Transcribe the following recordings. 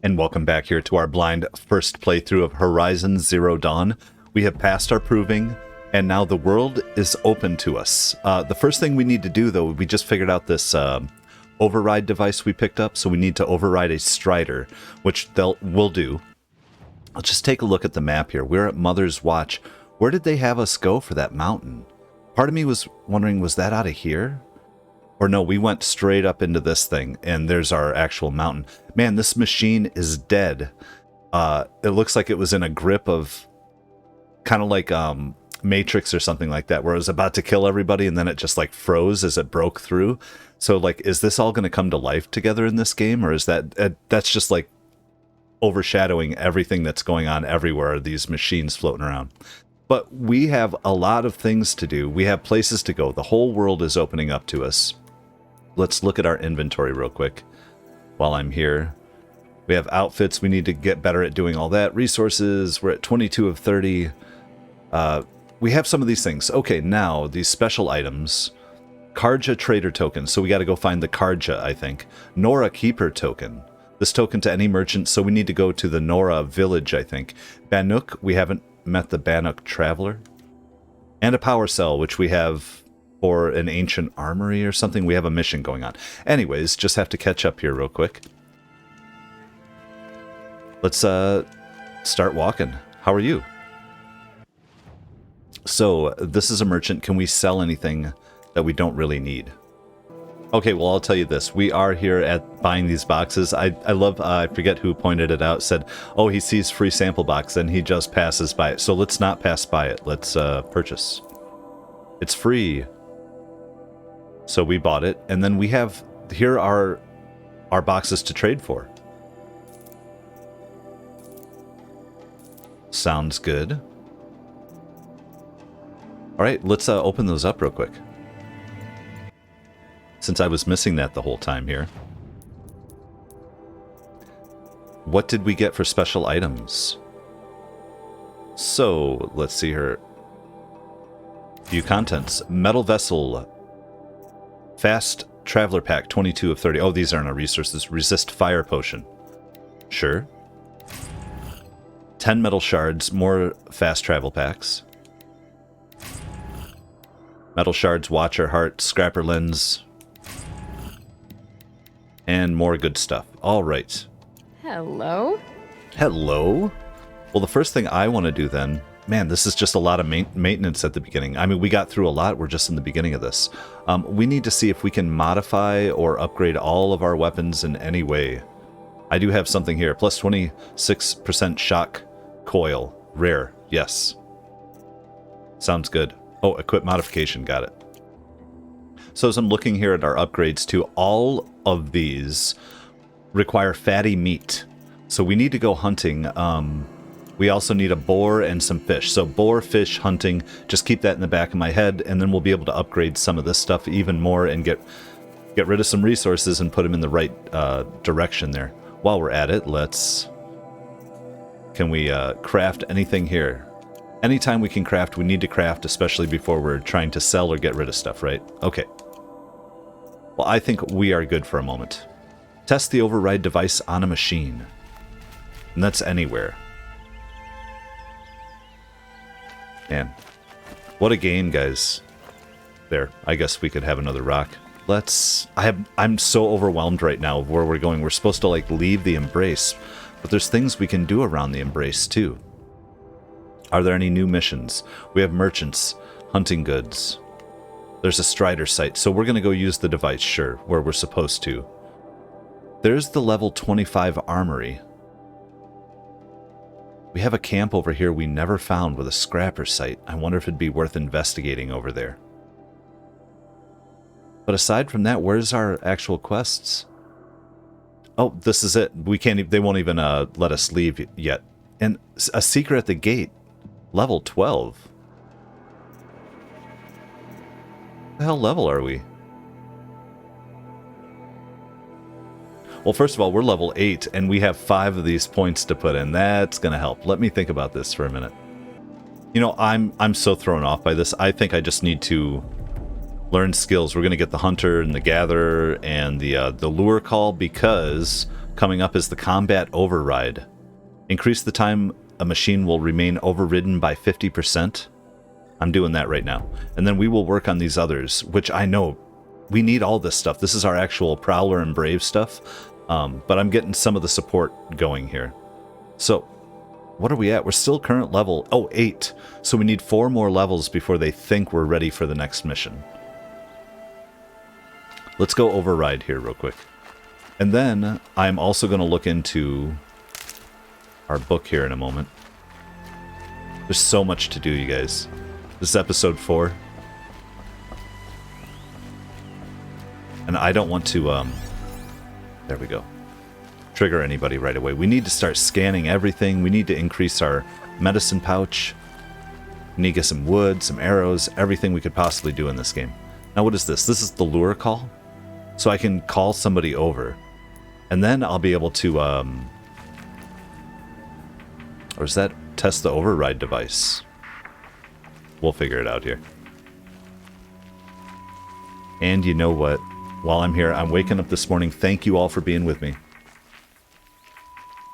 And welcome back here to our blind first playthrough of Horizon Zero Dawn. We have passed our proving, and now the world is open to us. The first thing we need to do, though, we just figured out this override device we picked up, so we need to override a Strider, which we'll do. Let's just take a look at the map here. We're at Mother's Watch. Where did they have us go for that mountain? Part of me was wondering, was that out of here? Or no, we went straight up into this thing, and there's our actual mountain. Man, this machine is dead. It looks like it was in a grip of kind of like Matrix or something like that, where it was about to kill everybody, and then it just like froze as it broke through. So like, is this all going to come to life together in this game, or is that's just like overshadowing everything that's going on everywhere, these machines floating around? But we have a lot of things to do. We have places to go. The whole world is opening up to us. Let's look at our inventory real quick while I'm here. We have outfits. We need to get better at doing all that. Resources, we're at 22 of 30. We have some of these things. Okay, now these special items. Karja Trader Token. So we got to go find the Karja, I think. Nora Keeper Token. This token to any merchant. So we need to go to the Nora Village, I think. Banuk. We haven't met the Banuk Traveler. And a Power Cell, which we have for an ancient armory or something. We have a mission going on. Anyways, just have to catch up here real quick. Let's start walking. How are you? So, this is a merchant. Can we sell anything that we don't really need? Okay, well, I'll tell you this. We are here at buying these boxes. I love, I forget who pointed it out, said, oh, he sees free sample box, and he just passes by it. So let's not pass by it. Let's purchase. It's free. So we bought it, and then we have, here are our boxes to trade for. Sounds good. All right, let's open those up real quick. Since I was missing that the whole time here. What did we get for special items? So, let's see here. View contents. Metal Vessel. Fast Traveler Pack, 22 of 30. Oh, these aren't our resources. Resist Fire Potion. Sure. 10 Metal Shards. More Fast Travel Packs. Metal Shards, Watcher Heart, Scrapper Lens. And more good stuff. All right. Hello? Hello? Well, the first thing I want to do then... Man, this is just a lot of maintenance at the beginning. I mean, we got through a lot. We're just in the beginning of this. We need to see if we can modify or upgrade all of our weapons in any way. I do have something here. Plus 26% shock coil. Rare. Yes. Sounds good. Oh, equip modification. Got it. So as I'm looking here at our upgrades too, all of these require fatty meat. So we need to go hunting. We also need a boar and some fish. So boar, fish, hunting, just keep that in the back of my head, and then we'll be able to upgrade some of this stuff even more and get rid of some resources and put them in the right direction there. While we're at it, can we craft anything here? Anytime we can craft, we need to craft, especially before we're trying to sell or get rid of stuff, right? Okay. Well, I think we are good for a moment. Test the override device on a machine. And that's anywhere. Man, what a game, guys. There, I guess we could have another rock. I'm so overwhelmed right now of where we're going. We're supposed to, like, leave the Embrace, but there's things we can do around the Embrace, too. Are there any new missions? We have merchants, hunting goods. There's a Strider site, so we're going to go use the device, sure, where we're supposed to. There's the level 25 armory. We have a camp over here we never found with a scrapper site. I wonder if it'd be worth investigating over there. But aside from that, where's our actual quests? Oh, this is it. We can't. They won't even let us leave yet. And a secret at the gate, level 12. What the hell level are we? Well, first of all, we're level 8, and we have 5 of these points to put in. That's going to help. Let me think about this for a minute. You know, I'm so thrown off by this. I think I just need to learn skills. We're going to get the Hunter and the Gatherer and the Lure Call because coming up is the combat override. Increase the time a machine will remain overridden by 50%. I'm doing that right now. And then we will work on these others, which I know we need all this stuff. This is our actual Prowler and Brave stuff. But I'm getting some of the support going here. So, what are we at? We're still current level, 8. So we need 4 more levels before they think we're ready for the next mission. Let's go override here real quick. And then I'm also going to look into our book here in a moment. There's so much to do, you guys. This is episode 4. And I don't want to, there we go. Trigger anybody right away. We need to start scanning everything. We need to increase our medicine pouch. We need to get some wood, some arrows, everything we could possibly do in this game. Now what is this? This is the lure call. So I can call somebody over. And then I'll be able to, or is that test the override device? We'll figure it out here. And you know what? While I'm here, I'm waking up this morning. Thank you all for being with me.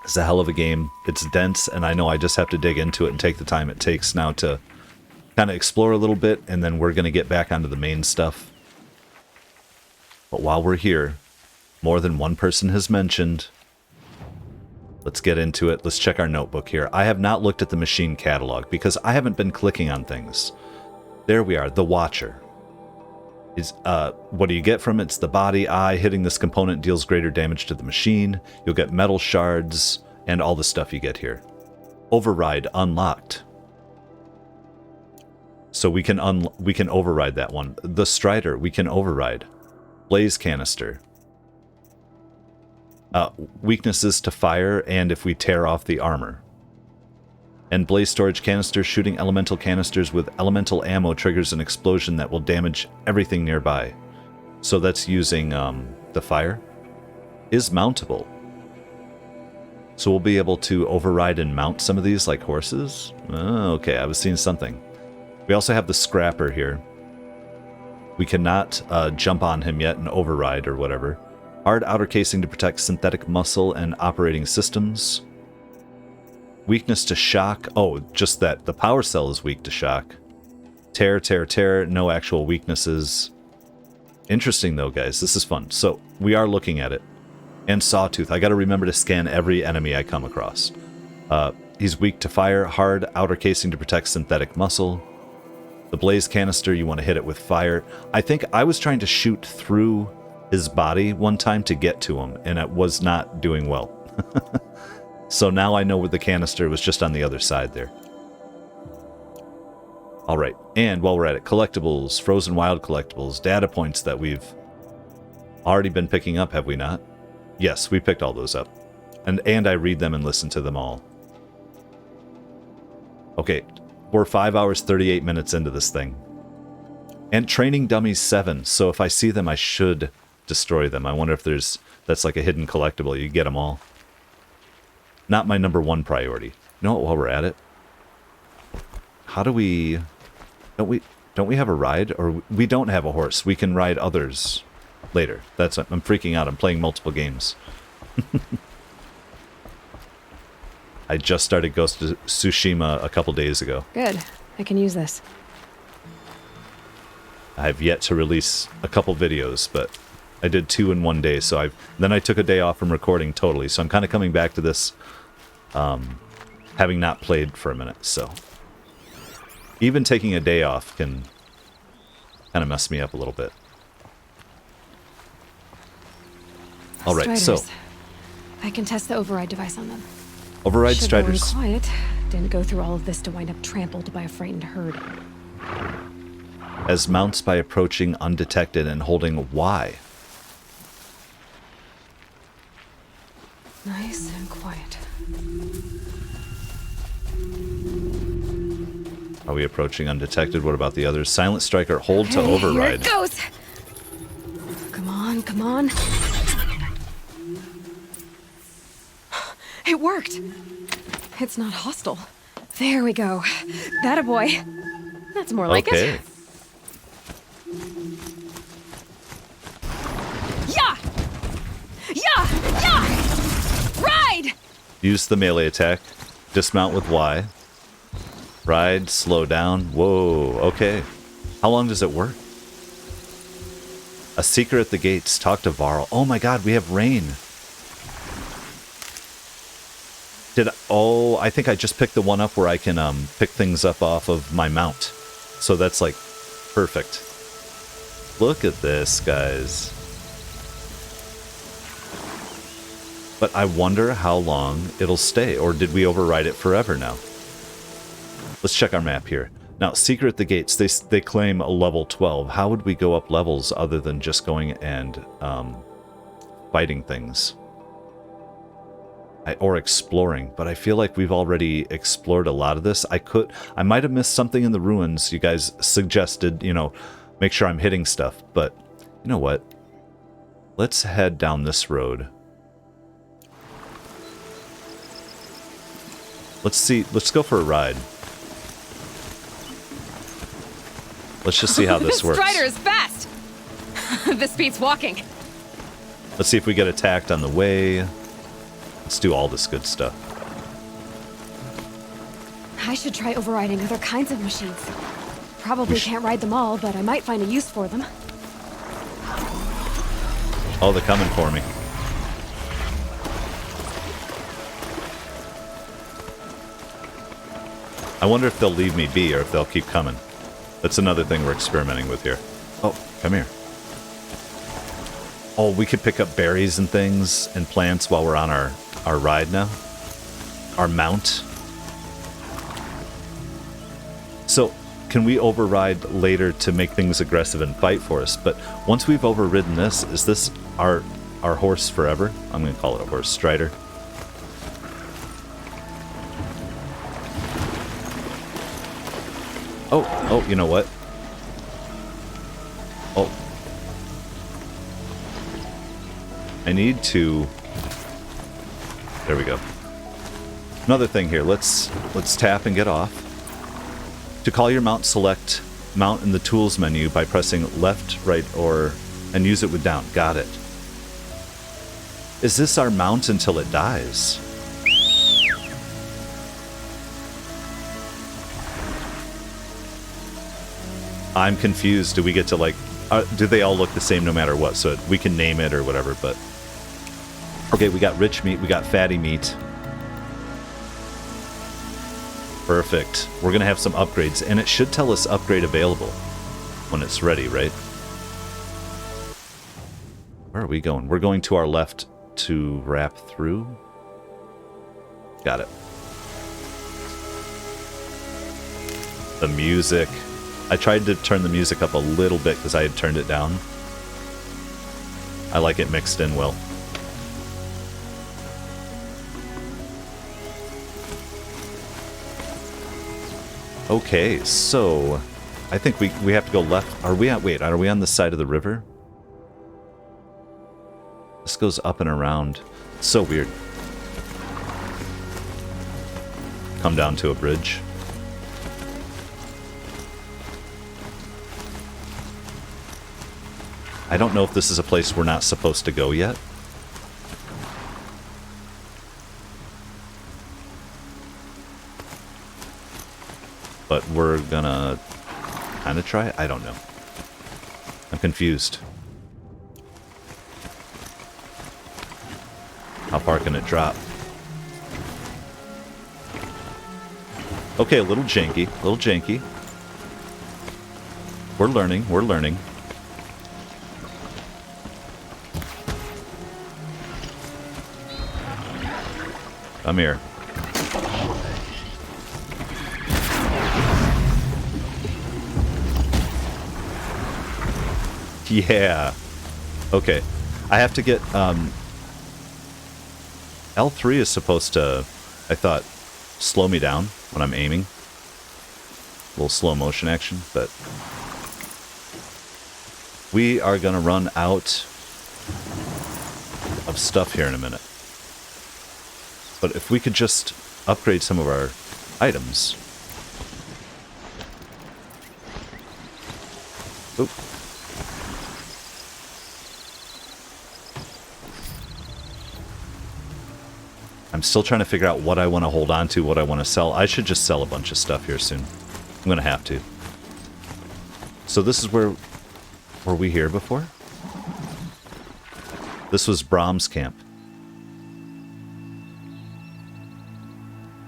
It's a hell of a game. It's dense, and I know I just have to dig into it and take the time it takes now to kind of explore a little bit, and then we're going to get back onto the main stuff. But while we're here, more than one person has mentioned. Let's get into it. Let's check our notebook here. I have not looked at the machine catalog because I haven't been clicking on things. There we are, the Watcher. Is what do you get from it? It's the body eye. Hitting this component deals greater damage to the machine. You'll get metal shards and all the stuff you get here. Override unlocked. So we can override that one. The Strider we can override. Blaze canister. Weaknesses to fire and if we tear off the armor. And blaze storage canister, shooting elemental canisters with elemental ammo triggers an explosion that will damage everything nearby. So that's using the fire. Is mountable. So we'll be able to override and mount some of these like horses. Oh, okay, I was seeing something. We also have the Scrapper here. We cannot jump on him yet and override or whatever. Hard outer casing to protect synthetic muscle and operating systems. Weakness to shock. Oh, just that. The power cell is weak to shock. Tear. No actual weaknesses. Interesting, though, guys. This is fun. So, we are looking at it. And Sawtooth. I gotta remember to scan every enemy I come across. He's weak to fire. Hard outer casing to protect synthetic muscle. The blaze canister, you want to hit it with fire. I think I was trying to shoot through his body one time to get to him, and it was not doing well. So now I know where the canister was, just on the other side there. Alright, and while we're at it, collectibles, Frozen Wild collectibles, data points that we've already been picking up, have we not? Yes, we picked all those up. And I read them and listen to them all. Okay, we're 5 hours, 38 minutes into this thing. And training dummies 7, so if I see them, I should destroy them. I wonder if that's like a hidden collectible. You get them all. Not my number 1 priority. You know what, while we're at it? How do we... Don't we have a ride? Or we don't have a horse. We can ride others later. I'm freaking out. I'm playing multiple games. I just started Ghost of Tsushima a couple days ago. Good. I can use this. I have yet to release a couple videos, but I did 2 in 1 day, so then I took a day off from recording totally, so I'm kind of coming back to this having not played for a minute, so even taking a day off can kind of mess me up a little bit. Alright, so I can test the override device on them. Override Should Striders. go in quiet. Didn't go through all of this to wind up trampled by a frightened herd. As mounts by approaching undetected and holding Y. Nice and quiet. Are we approaching undetected? What about the others? Silent Striker, hold to override. Here it goes! Come on, come on. It worked! It's not hostile. There we go. That a boy. That's more like it. Yeah! Yeah! Yeah! Use the melee attack. Dismount with Y. Ride, slow down. Whoa, okay. How long does it work? A seeker at the gates. Talk to Varl. Oh my god, we have rain. Oh, I think I just picked the one up where I can pick things up off of my mount. So that's like perfect. Look at this, guys. But I wonder how long it'll stay, or did we override it forever now? Let's check our map here. Now, Seeker at the Gates, they claim a level 12. How would we go up levels other than just going and fighting things? Or exploring, but I feel like we've already explored a lot of this. I might have missed something in the ruins. You guys suggested, you know, make sure I'm hitting stuff, but you know what? Let's head down this road. Let's go for a ride. Let's just see how this works. This strider is fast! This beats walking. Let's see if we get attacked on the way. Let's do all this good stuff. I should try overriding other kinds of machines. Probably can't ride them all, but I might find a use for them. Oh, they're coming for me. I wonder if they'll leave me be or if they'll keep coming. That's another thing we're experimenting with here. Oh, come here. Oh, we could pick up berries and things and plants while we're on our ride now. Our mount. So, can we override later to make things aggressive and fight for us? But once we've overridden this, is this our horse forever? I'm going to call it a horse. Strider. Oh, you know what? Oh. I need to... There we go. Another thing here. Let's tap and get off. To call your mount, select mount in the tools menu by pressing left, right, or... and use it with down. Got it. Is this our mount until it dies? I'm confused. Do we get to, like... do they all look the same no matter what? So we can name it or whatever, but... Okay, we got rich meat. We got fatty meat. Perfect. We're going to have some upgrades, and it should tell us upgrade available when it's ready, right? Where are we going? We're going to our left to wrap through. Got it. The music... I tried to turn the music up a little bit because I had turned it down. I like it mixed in well. Okay, so I think we have to go left. Are we on? Wait, are we on the side of the river? This goes up and around. It's so weird. Come down to a bridge. I don't know if this is a place we're not supposed to go yet. But we're gonna kind of try it? I don't know. I'm confused. How far can it drop? Okay, a little janky, a little janky. We're learning, we're learning. Come here. Yeah. Okay. I have to get, L3 is supposed to, I thought, slow me down when I'm aiming. A little slow motion action, but... We are gonna run out of stuff here in a minute. But if we could just upgrade some of our items. Oop. I'm I'm still trying to figure out what I want to hold on to, what I want to sell. I should just sell a bunch of stuff here soon. I'm going to have to. So this is where... Were we here before? This was Brahms' camp.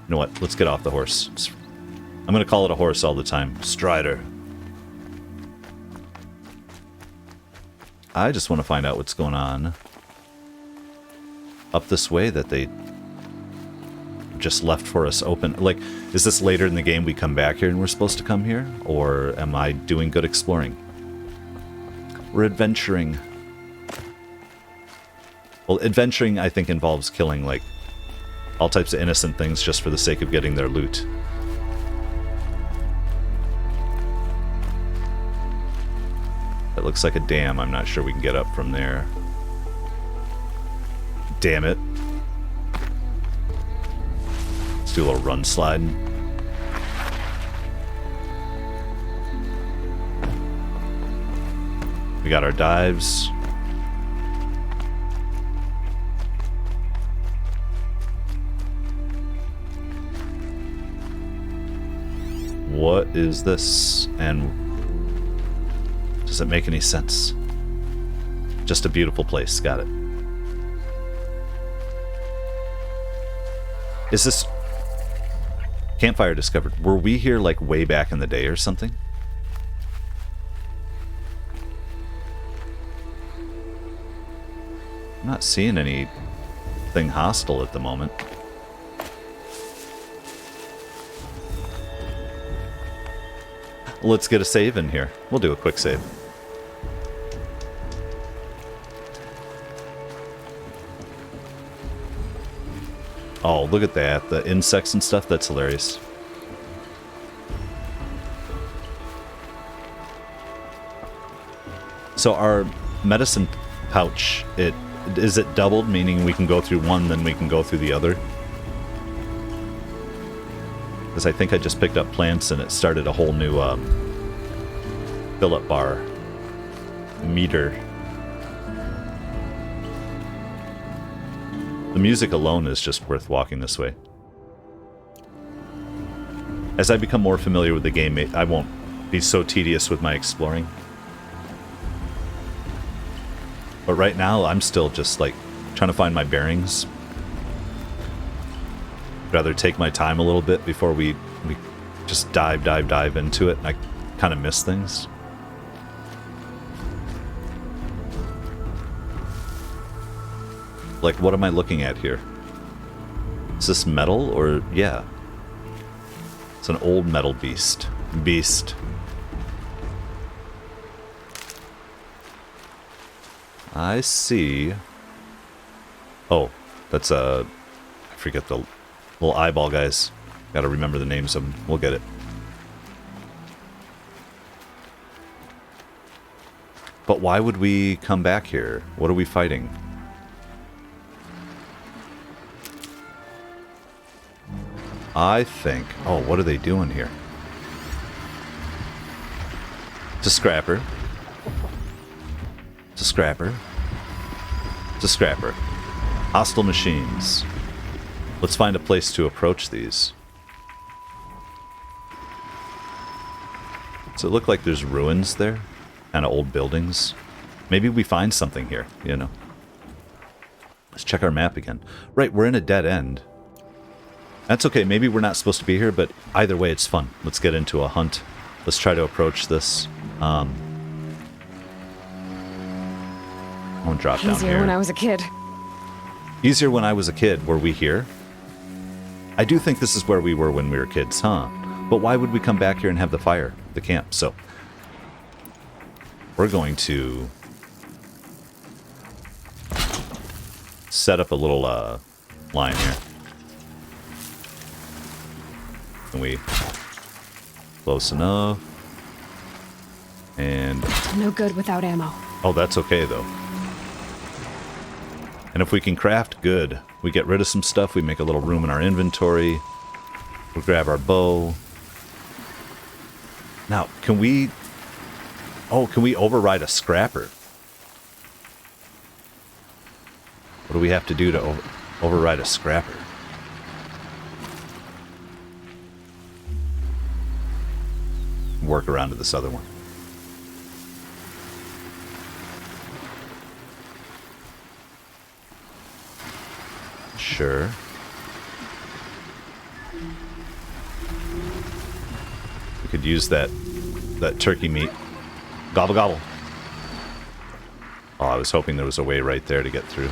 You know what? Let's get off the horse. I'm going to call it a horse all the time. Strider. I just want to find out what's going on up this way that they just left for us open. Like, is this later in the game we come back here and we're supposed to come here? Or am I doing good exploring? We're adventuring. Well, adventuring, I think, involves killing, like, all types of innocent things just for the sake of getting their loot. That looks like a dam. I'm not sure we can get up from there. Damn it. Let's do a little run slide. We got our dives. What is this? And does it make any sense? Just a beautiful place. Got it. Is this... Campfire discovered. Were we here, like, way back in the day or something? I'm not seeing anything hostile at the moment. Let's get a save in here. We'll do a quick save. Oh, look at that. The insects and stuff. That's hilarious. So our medicine pouch, is it doubled, meaning we can go through one, then we can go through the other? Because I think I just picked up plants and it started a whole new fill-up bar meter. The music alone is just worth walking this way. As I become more familiar with the game, I won't be so tedious with my exploring. But right now, I'm still just, like, trying to find my bearings. I'd rather take my time a little bit before we just dive into it. I kind of miss things. Like, what am I looking at here? Is this metal or... yeah. It's an old metal beast. I see. Oh, that's I forget the little eyeball guys. Gotta remember the names of them. We'll get it. But why would we come back here? What are we fighting? I think... oh, what are they doing here? It's a scrapper. It's a scrapper. It's a scrapper. Hostile machines. Let's find a place to approach these. Does it look like there's ruins there? Kind of old buildings? Maybe we find something here, you know. Let's check our map again. Right, we're in a dead end. That's okay, maybe we're not supposed to be here, but either way it's fun. Let's get into a hunt. Let's try to approach this. I won't drop down here. Easier when I was a kid. Easier when I was a kid. Were we here? I do think this is where we were when we were kids, huh? But why would we come back here and have the fire, the camp? So, we're going to set up a little line here. Can we... close enough. And... no good without ammo. oh, that's okay, though. And if we can craft, good. We get rid of some stuff, we make a little room in our inventory. We'll grab our bow. Now, can we... oh, can we override a scrapper? What do we have to do to override a scrapper? work around to this other one. Sure. We could use that turkey meat. Gobble gobble. Oh, I was hoping there was a way right there to get through.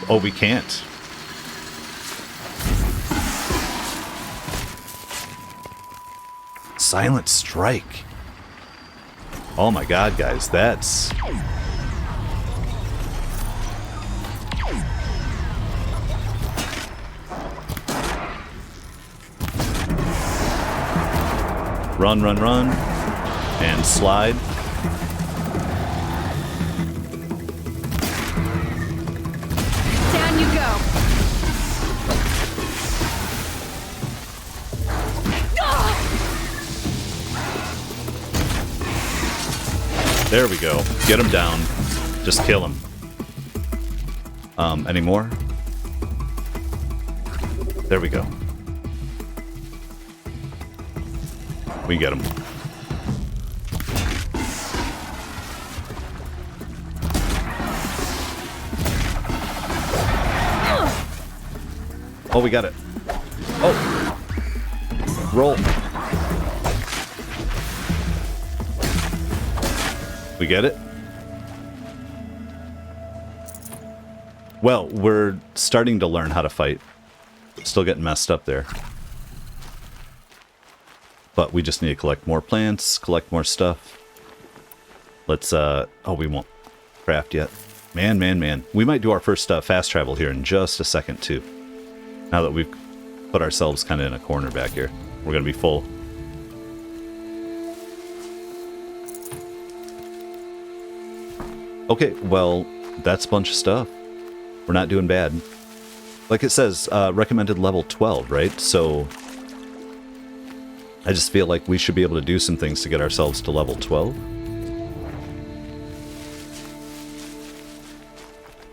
Oh, we can't. Silent strike. Oh my god, guys, that's... Run, run, run. And slide. Down you go. There we go. Get him down. Just kill him. Any more? There we go. We get him. Oh, we got it. Oh. Roll. We get it? Well, we're starting to learn how to fight. Still getting messed up there. But we just need to collect more plants, collect more stuff. Let's, oh, we won't craft yet. Man, man, man. We might do our first fast travel here in just a second, too. Now that we've put ourselves kind of in a corner back here. We're going to be full. Okay, well, that's a bunch of stuff. We're not doing bad. Like it says, recommended level 12, right? So I just feel like we should be able to do some things to get ourselves to level 12.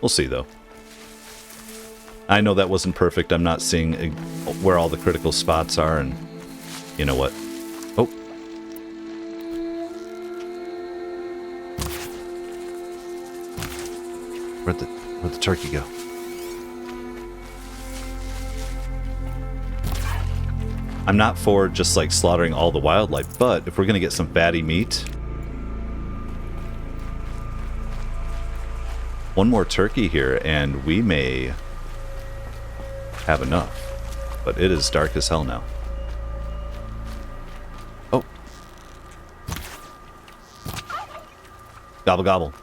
We'll see, though. I know that wasn't perfect. I'm not seeing where all the critical spots are, and you know what? Oh. Where'd the turkey go? I'm not for just like slaughtering all the wildlife, but if we're gonna get some fatty meat, one more turkey here and we may have enough. But it is dark as hell now. Oh. Gobble gobble.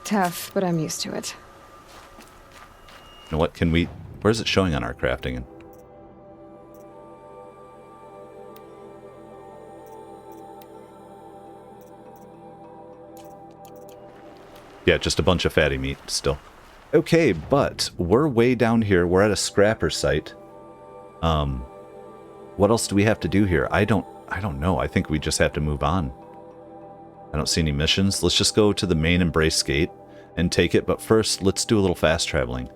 Tough, but I'm used to it. You know what, can we... Where's it showing on our crafting? Yeah, just a bunch of fatty meat still. Okay, but we're way down here. We're at a scrapper site. What else do we have to do here? I don't know. I think we just have to move on. I don't see any missions. Let's just go to the main embrace gate and take it. But first, let's do a little fast traveling.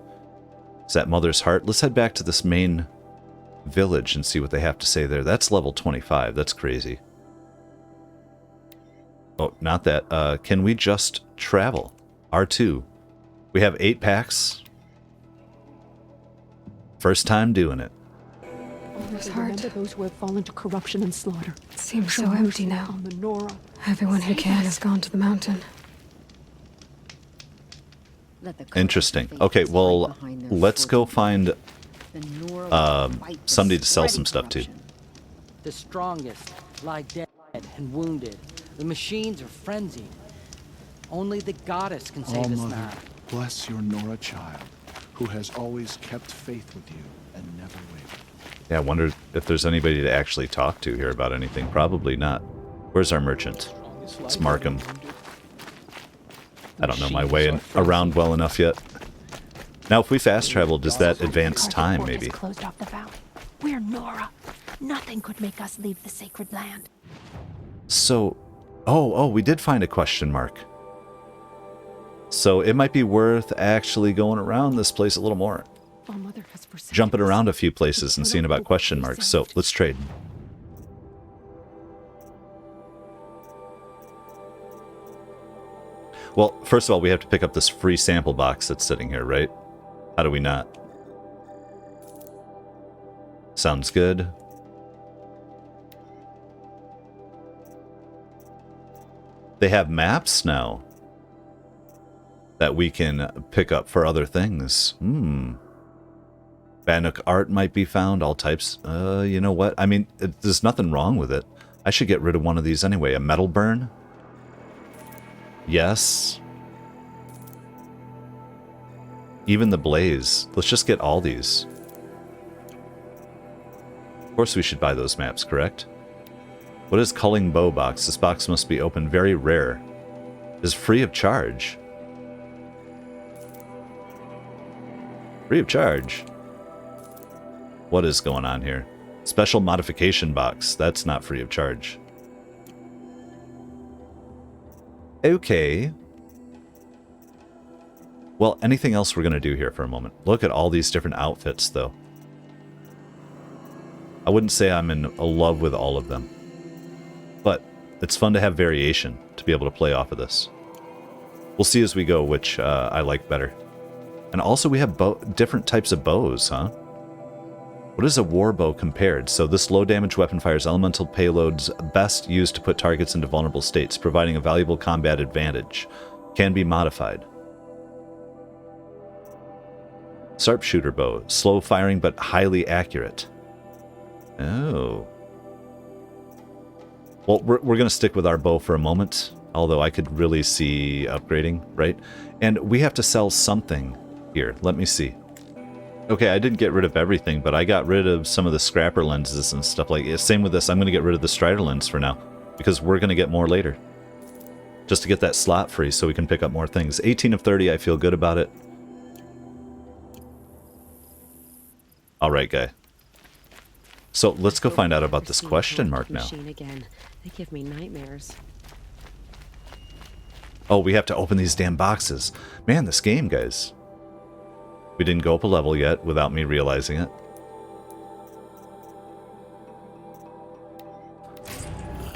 Is that Mother's Heart? Let's head back to this main village and see what they have to say there. That's level 25. That's crazy. Oh, not that. Can we just travel? R2. We have 8 packs. First time doing it. Mother's Heart. Remember those who have fallen to corruption and slaughter. It seems so empty now. On the Nora. Everyone who can has gone to the mountain. Interesting. Okay, well, let's go find somebody to sell some stuff to. The strongest lie dead and wounded. The machines are frenzied. Only the goddess can save us now. Bless your Nora child, who has always kept faith with you and never wavered. Yeah, I wonder if there's anybody to actually talk to here about anything. Probably not. Where's our merchant? Let's mark him. I don't know my way around well enough yet. Now, if we fast travel, does that advance time, maybe? Closed off the valley. We're Nora. Nothing could make us leave the sacred land. So, oh, we did find a question mark. So it might be worth actually going around this place a little more. All Mother has forsaken jumping us. around a few places and seeing about question marks. So let's trade. Well, first of all, we have to pick up this free sample box that's sitting here, right? How do we not? Sounds good. They have maps now that we can pick up for other things. Bannock art might be found, all types. You know what? I mean, there's nothing wrong with it. I should get rid of one of these anyway. A metal burn? Yes. Even the blaze. Let's just get all these. Of course we should buy those maps, correct? What is culling bow box? This box must be open. Very rare. Is free of charge. Free of charge. What is going on here? Special modification box. That's not free of charge. Okay. Well, anything else we're going to do here for a moment? Look at all these different outfits, though. I wouldn't say I'm in love with all of them. But it's fun to have variation, to be able to play off of this. We'll see as we go which I like better. And also we have different types of bows, huh? What is a war bow compared? So this low damage weapon fires elemental payloads best used to put targets into vulnerable states, providing a valuable combat advantage. Can be modified. Sharpshooter bow. Slow firing but highly accurate. Oh. Well, we're going to stick with our bow for a moment, although I could really see upgrading, right? And we have to sell something here. Let me see. Okay, I didn't get rid of everything, but I got rid of some of the scrapper lenses and stuff like that. Same with this. I'm going to get rid of the strider lens for now, because we're going to get more later. Just to get that slot free so we can pick up more things. 18 of 30, I feel good about it. All right, guy. So let's go find out about this question mark now. Again. They give me nightmares. Oh, we have to open these damn boxes. Man, this game, guys. We didn't go up a level yet without me realizing it.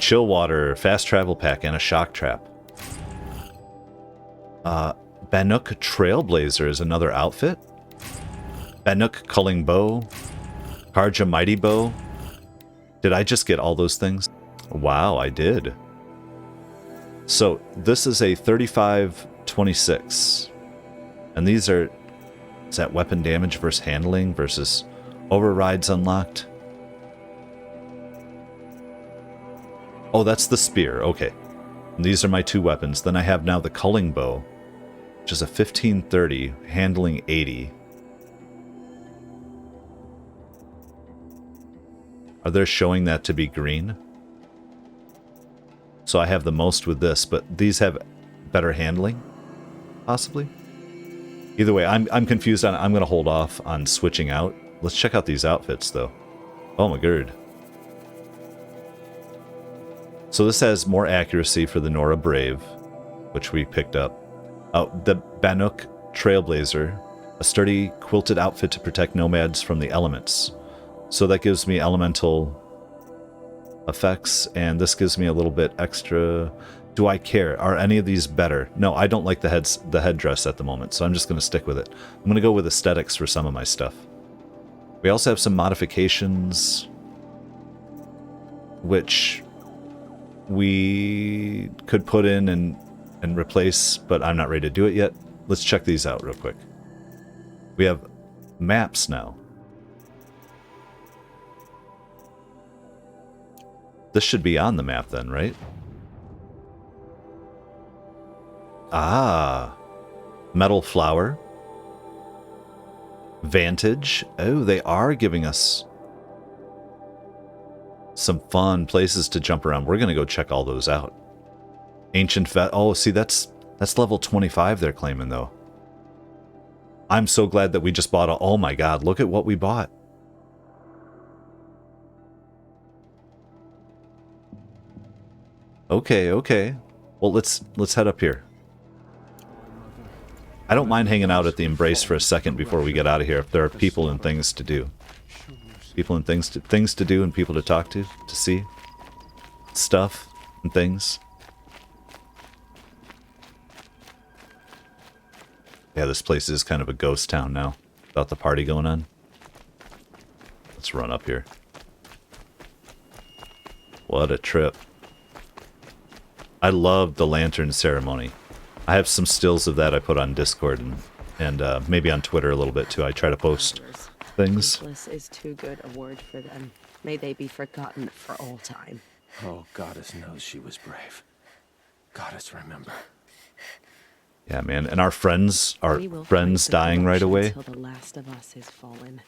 Chill water, fast travel pack, and a shock trap. Bannock Trailblazer is another outfit. Bannock Culling Bow. Karja Mighty Bow. Did I just get all those things? Wow, I did. So this is a 35-26. And these are... Is that weapon damage versus handling versus overrides unlocked? Oh, that's the spear. Okay. And these are my two weapons. Then I have now the culling bow, which is a 1530, handling 80. Are they showing that to be green? So I have the most with this, but these have better handling, possibly? Either way, I'm confused on. I'm going to hold off on switching out. Let's check out these outfits, though. Oh my god. So this has more accuracy for the Nora Brave, which we picked up. The Bannock Trailblazer, a sturdy quilted outfit to protect nomads from the elements. So that gives me elemental effects, and this gives me a little bit extra. Do I care? Are any of these better? No, I don't like the headdress at the moment, so I'm just going to stick with it. I'm going to go with aesthetics for some of my stuff. We also have some modifications, which we could put in and replace, but I'm not ready to do it yet. Let's check these out real quick. We have maps now. This should be on the map then, right? Ah, metal flower. Vantage. Oh, they are giving us some fun places to jump around. We're going to go check all those out. Ancient vet. Oh, see, that's level 25 they're claiming, though. I'm so glad that we just bought a... Oh my god, look at what we bought. Okay, okay. Well, let's head up here. I don't mind hanging out at the Embrace for a second before we get out of here if there are people and things to do. People and things to do and people to talk to see. Stuff and things. Yeah, this place is kind of a ghost town now, without the party going on. Let's run up here. What a trip. I love the lantern ceremony. I have some stills of that I put on Discord and maybe on Twitter a little bit too. I try to post things. Faithless is too good a word for them. May they be forgotten for all time. Oh, Goddess knows she was brave. Goddess, remember. Yeah, man. And our friends We will fight the dying right corruption away. Until the last of us is fallen.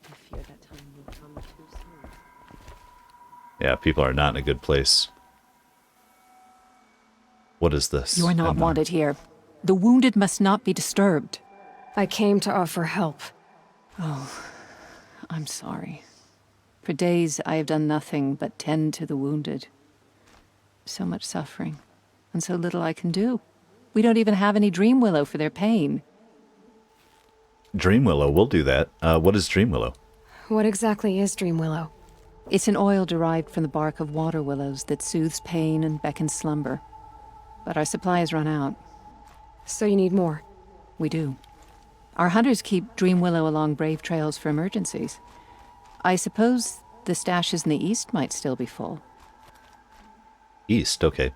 I fear that time will come too soon. Yeah, people are not in a good place. What is this? You are not wanted here. The wounded must not be disturbed. I came to offer help. I'm sorry. For days I have done nothing but tend to the wounded. So much suffering, and so little I can do. We don't even have any dream willow for their pain. Dream Willow, we'll do that. What is Dream Willow? What exactly is Dream Willow? It's an oil derived from the bark of water willows that soothes pain and beckons slumber. But our supply has run out. So you need more. We do. Our hunters keep dream willow along brave trails for emergencies. I suppose the stashes in the east might still be full. East, okay.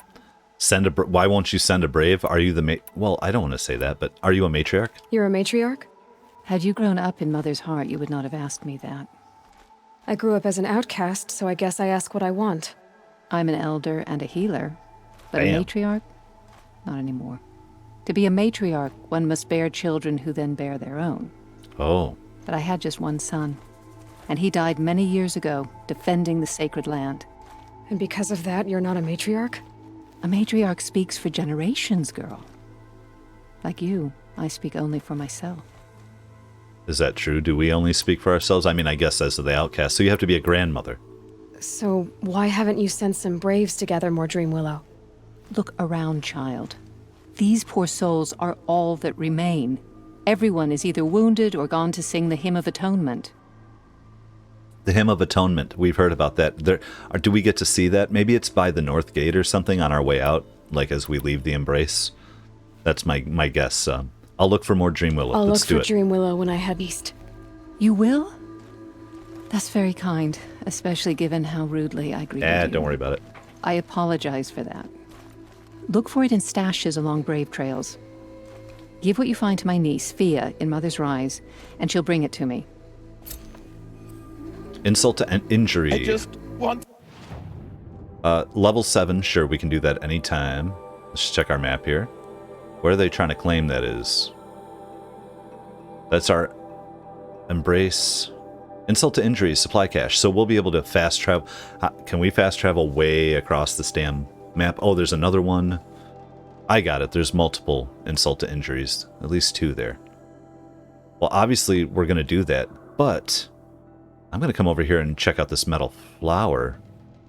Why won't you send a brave? Are you the well, I don't want to say that, but are you a matriarch? You're a matriarch? Had you grown up in Mother's heart, you would not have asked me that. I grew up as an outcast, so I guess I ask what I want. I'm an elder and a healer, but Damn. a matriarch? Not anymore. To be a matriarch, one must bear children who then bear their own. Oh. But I had just one son, and he died many years ago, defending the sacred land. And because of that, you're not a matriarch? A matriarch speaks for generations, girl. Like you, I speak only for myself. Is that true? Do we only speak for ourselves? I mean, I guess as the outcast, so you have to be a grandmother. So why haven't you sent some braves to gather more Dream Willow? Look around, child. These poor souls are all that remain. Everyone is either wounded or gone to sing the Hymn of Atonement. The Hymn of Atonement, we've heard about that. Do we get to see that? Maybe it's by the North Gate or something on our way out, like as we leave the Embrace. That's my guess. I'll look for more Dream Willow. I'll Let's look do for it. Dream Willow when I head east. You will? That's very kind, especially given how rudely I greeted you. Don't worry about it. I apologize for that. Look for it in stashes along brave trails. Give what you find to my niece, Fia, in Mother's Rise, and she'll bring it to me. Insult to injury. I just want... Level 7, sure, we can do that anytime. Let's just check our map here. Where are they trying to claim that is? That's our Embrace. Insult to injury, supply cache. So we'll be able to fast travel. Can we fast travel way across this damn map? Oh, there's another one. I got it. There's multiple insult to injuries. At least 2 there. Well, obviously, we're going to do that. But I'm going to come over here and check out this metal flower.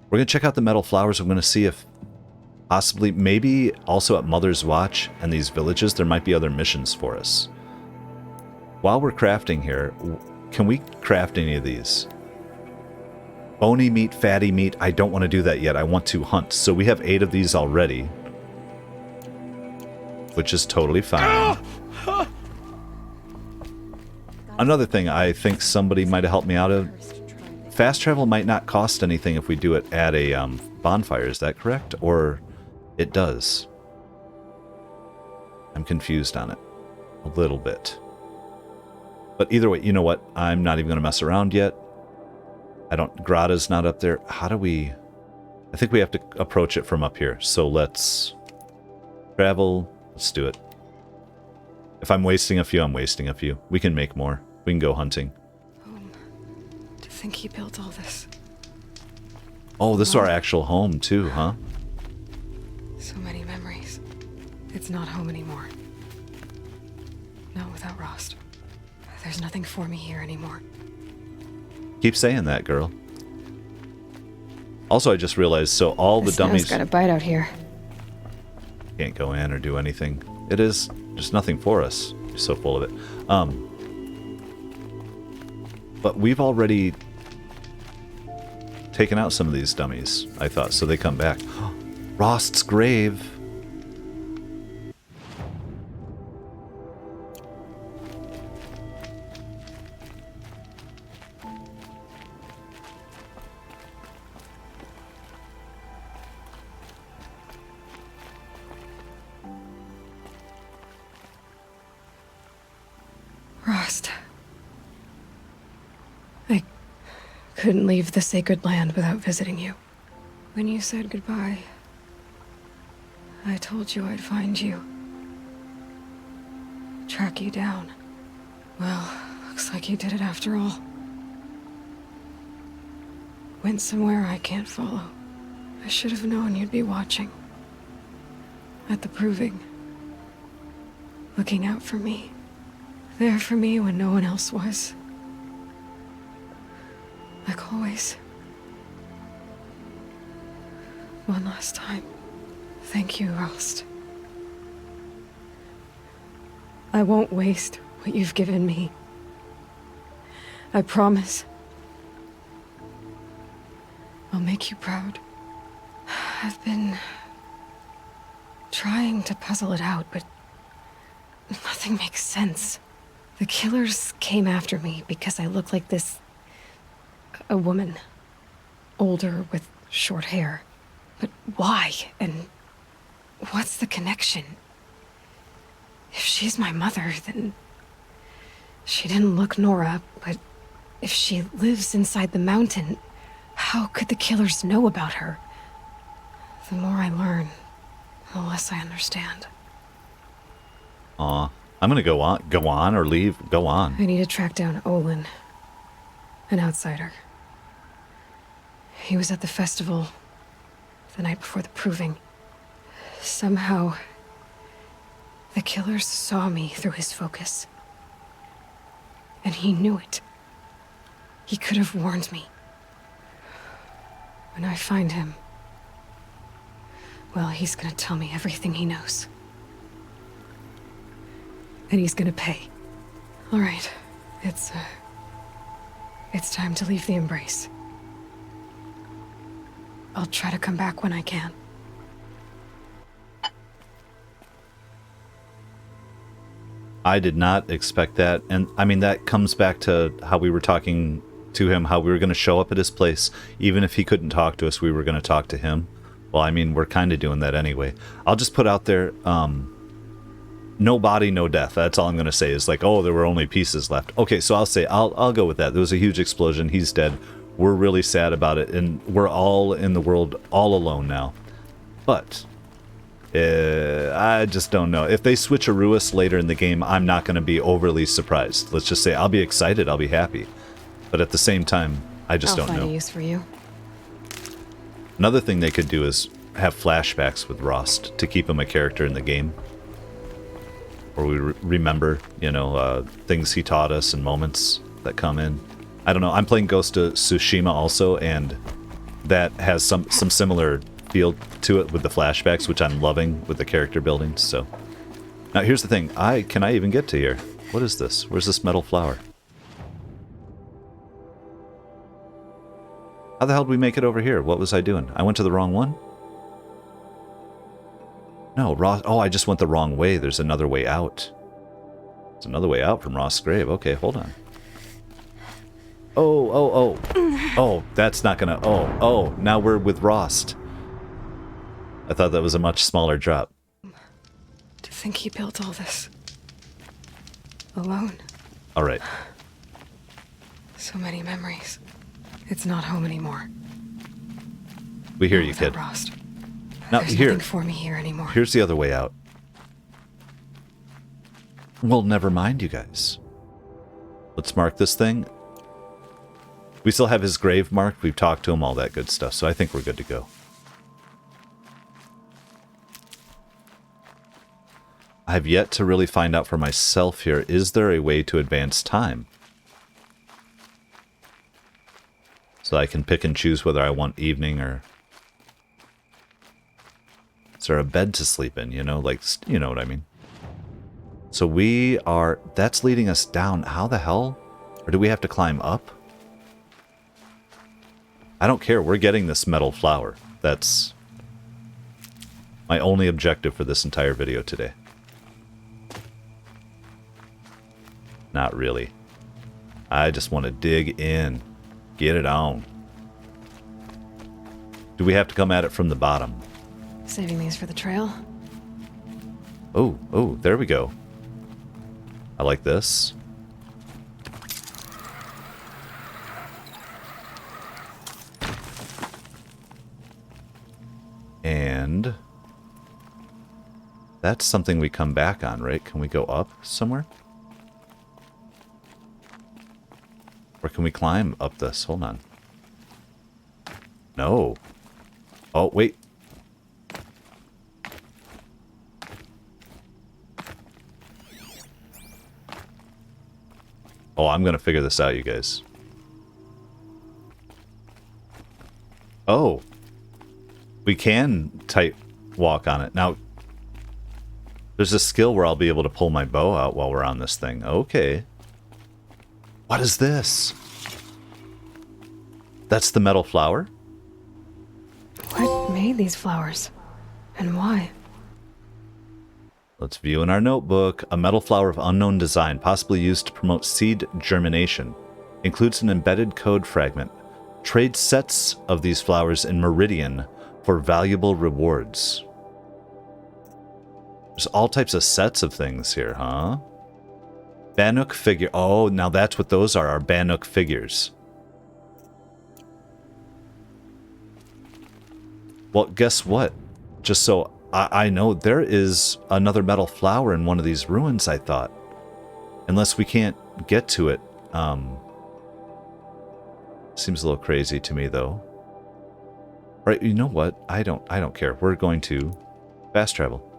We're going to check out the metal flowers. I'm going to see if possibly, maybe also at Mother's Watch and these villages, there might be other missions for us. While we're crafting here, can we craft any of these? Bony meat, fatty meat, I don't want to do that yet. I want to hunt. So we have 8 of these already, which is totally fine. Another thing I think somebody might have helped me out of, fast travel might not cost anything if we do it at a bonfire. Is that correct? Or it does? I'm confused on it a little bit. But either way, you know what? I'm not even going to mess around yet. Grata's not up there. How do we... I think we have to approach it from up here. So let's travel. Let's do it. If I'm wasting a few, I'm wasting a few. We can make more. We can go hunting. To think he built all this. Oh, this is our actual home too, huh? So many memories. It's not home anymore. Not without Rost. There's nothing for me here anymore. Keep saying that, girl. Also, I just realized, so all the The snow's dummies got a bite out here. can't go in or do anything. It is There's nothing for us. You're so full of it. But we've already taken out some of these dummies, I thought, so they come back. Rost's grave. Rost. I couldn't leave the sacred land without visiting you. When you said goodbye, I told you I'd find you. Track you down. Well, looks like you did it after all. Went somewhere I can't follow. I should have known you'd be watching. At the proving. Looking out for me. There for me when no one else was. Like always. One last time. Thank you, Rost. I won't waste what you've given me. I promise. I'll make you proud. I've been trying to puzzle it out, but nothing makes sense. The killers came after me because I look like this... a woman. Older with short hair. But why? And what's the connection? If she's my mother, then... she didn't look Nora, but if she lives inside the mountain, how could the killers know about her? The more I learn, the less I understand. Aw. I'm gonna go on or leave. Go on. I need to track down Olin. An outsider. He was at the festival the night before the proving. Somehow, the killers saw me through his focus. And he knew it. He could have warned me. When I find him, well, he's gonna tell me everything he knows. And he's gonna pay. All right, it's time to leave the embrace. I'll try to come back when I can. I did not expect that, and I mean that comes back to how we were talking to him, how we were going to show up at his place. Even if he couldn't talk to us, we were going to talk to him. Well, I mean, we're kind of doing that anyway. I'll just put out there, no body, no death. That's all I'm going to say is like, oh, there were only pieces left. Okay, so I'll say, I'll go with that. There was a huge explosion. He's dead. We're really sad about it, and we're all in the world all alone now. But I just don't know. If they switcheroo us later in the game, I'm not going to be overly surprised. Let's just say I'll be excited. I'll be happy. But at the same time, I just don't know. I'll find a use for you. Another thing they could do is have flashbacks with Rost to keep him a character in the game. Or we remember, you know, things he taught us and moments that come in. I don't know. I'm playing Ghost of Tsushima also, and that has some similar feel to it with the flashbacks, which I'm loving with the character building. So now here's the thing. Can I even get to here? What is this? Where's this metal flower? How the hell did we make it over here? What was I doing? I went to the wrong one? No, Rost... Oh, I just went the wrong way. There's another way out. There's another way out from Rost's grave. Okay, hold on. Oh. Oh, that's not gonna... Oh, now we're with Rost. I thought that was a much smaller drop. To think he built all this. Alone. All right. So many memories. It's not home anymore. We hear Not you, without kid. Rost. Now, There's here. nothing for me here anymore. Here's the other way out. Well, never mind, you guys. Let's mark this thing. We still have his grave marked. We've talked to him, all that good stuff. So I think we're good to go. I have yet to really find out for myself here. Is there a way to advance time? So I can pick and choose whether I want evening or... Is there a bed to sleep in, you know? Like, you know what I mean? So we are... That's leading us down. How the hell? Or do we have to climb up? I don't care. We're getting this metal flower. That's my only objective for this entire video today. Not really. I just want to dig in. Get it on. Do we have to come at it from the bottom? Saving these for the trail? Oh, oh, there we go. I like this. And that's something we come back on, right? Can we go up somewhere? Or can we climb up this? Hold on. No. Oh, wait. Oh, I'm going to figure this out, you guys. Oh. We can tight walk on it. Now, there's a skill where I'll be able to pull my bow out while we're on this thing. Okay. What is this? That's the metal flower? What made these flowers? And why? Let's view in our notebook. A metal flower of unknown design, possibly used to promote seed germination. Includes an embedded code fragment. Trade sets of these flowers in Meridian for valuable rewards. There's all types of sets of things here, huh? Bannock figure. Oh, now that's what those are, our Bannock figures. Well, guess what? Just so I know, there is another metal flower in one of these ruins, I thought. Unless we can't get to it. Seems a little crazy to me, though. Right, you know what? I don't care. We're going to fast travel.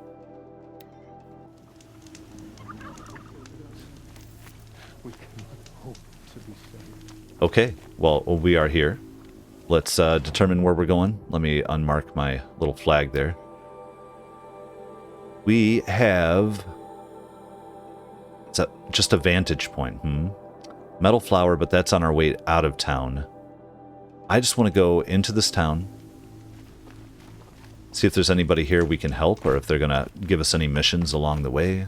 Okay, well, we are here. Let's determine where we're going. Let me unmark my little flag there. We have... It's just a vantage point. Metal flower, but that's on our way out of town. I just want to go into this town. See if there's anybody here we can help, or if they're going to give us any missions along the way.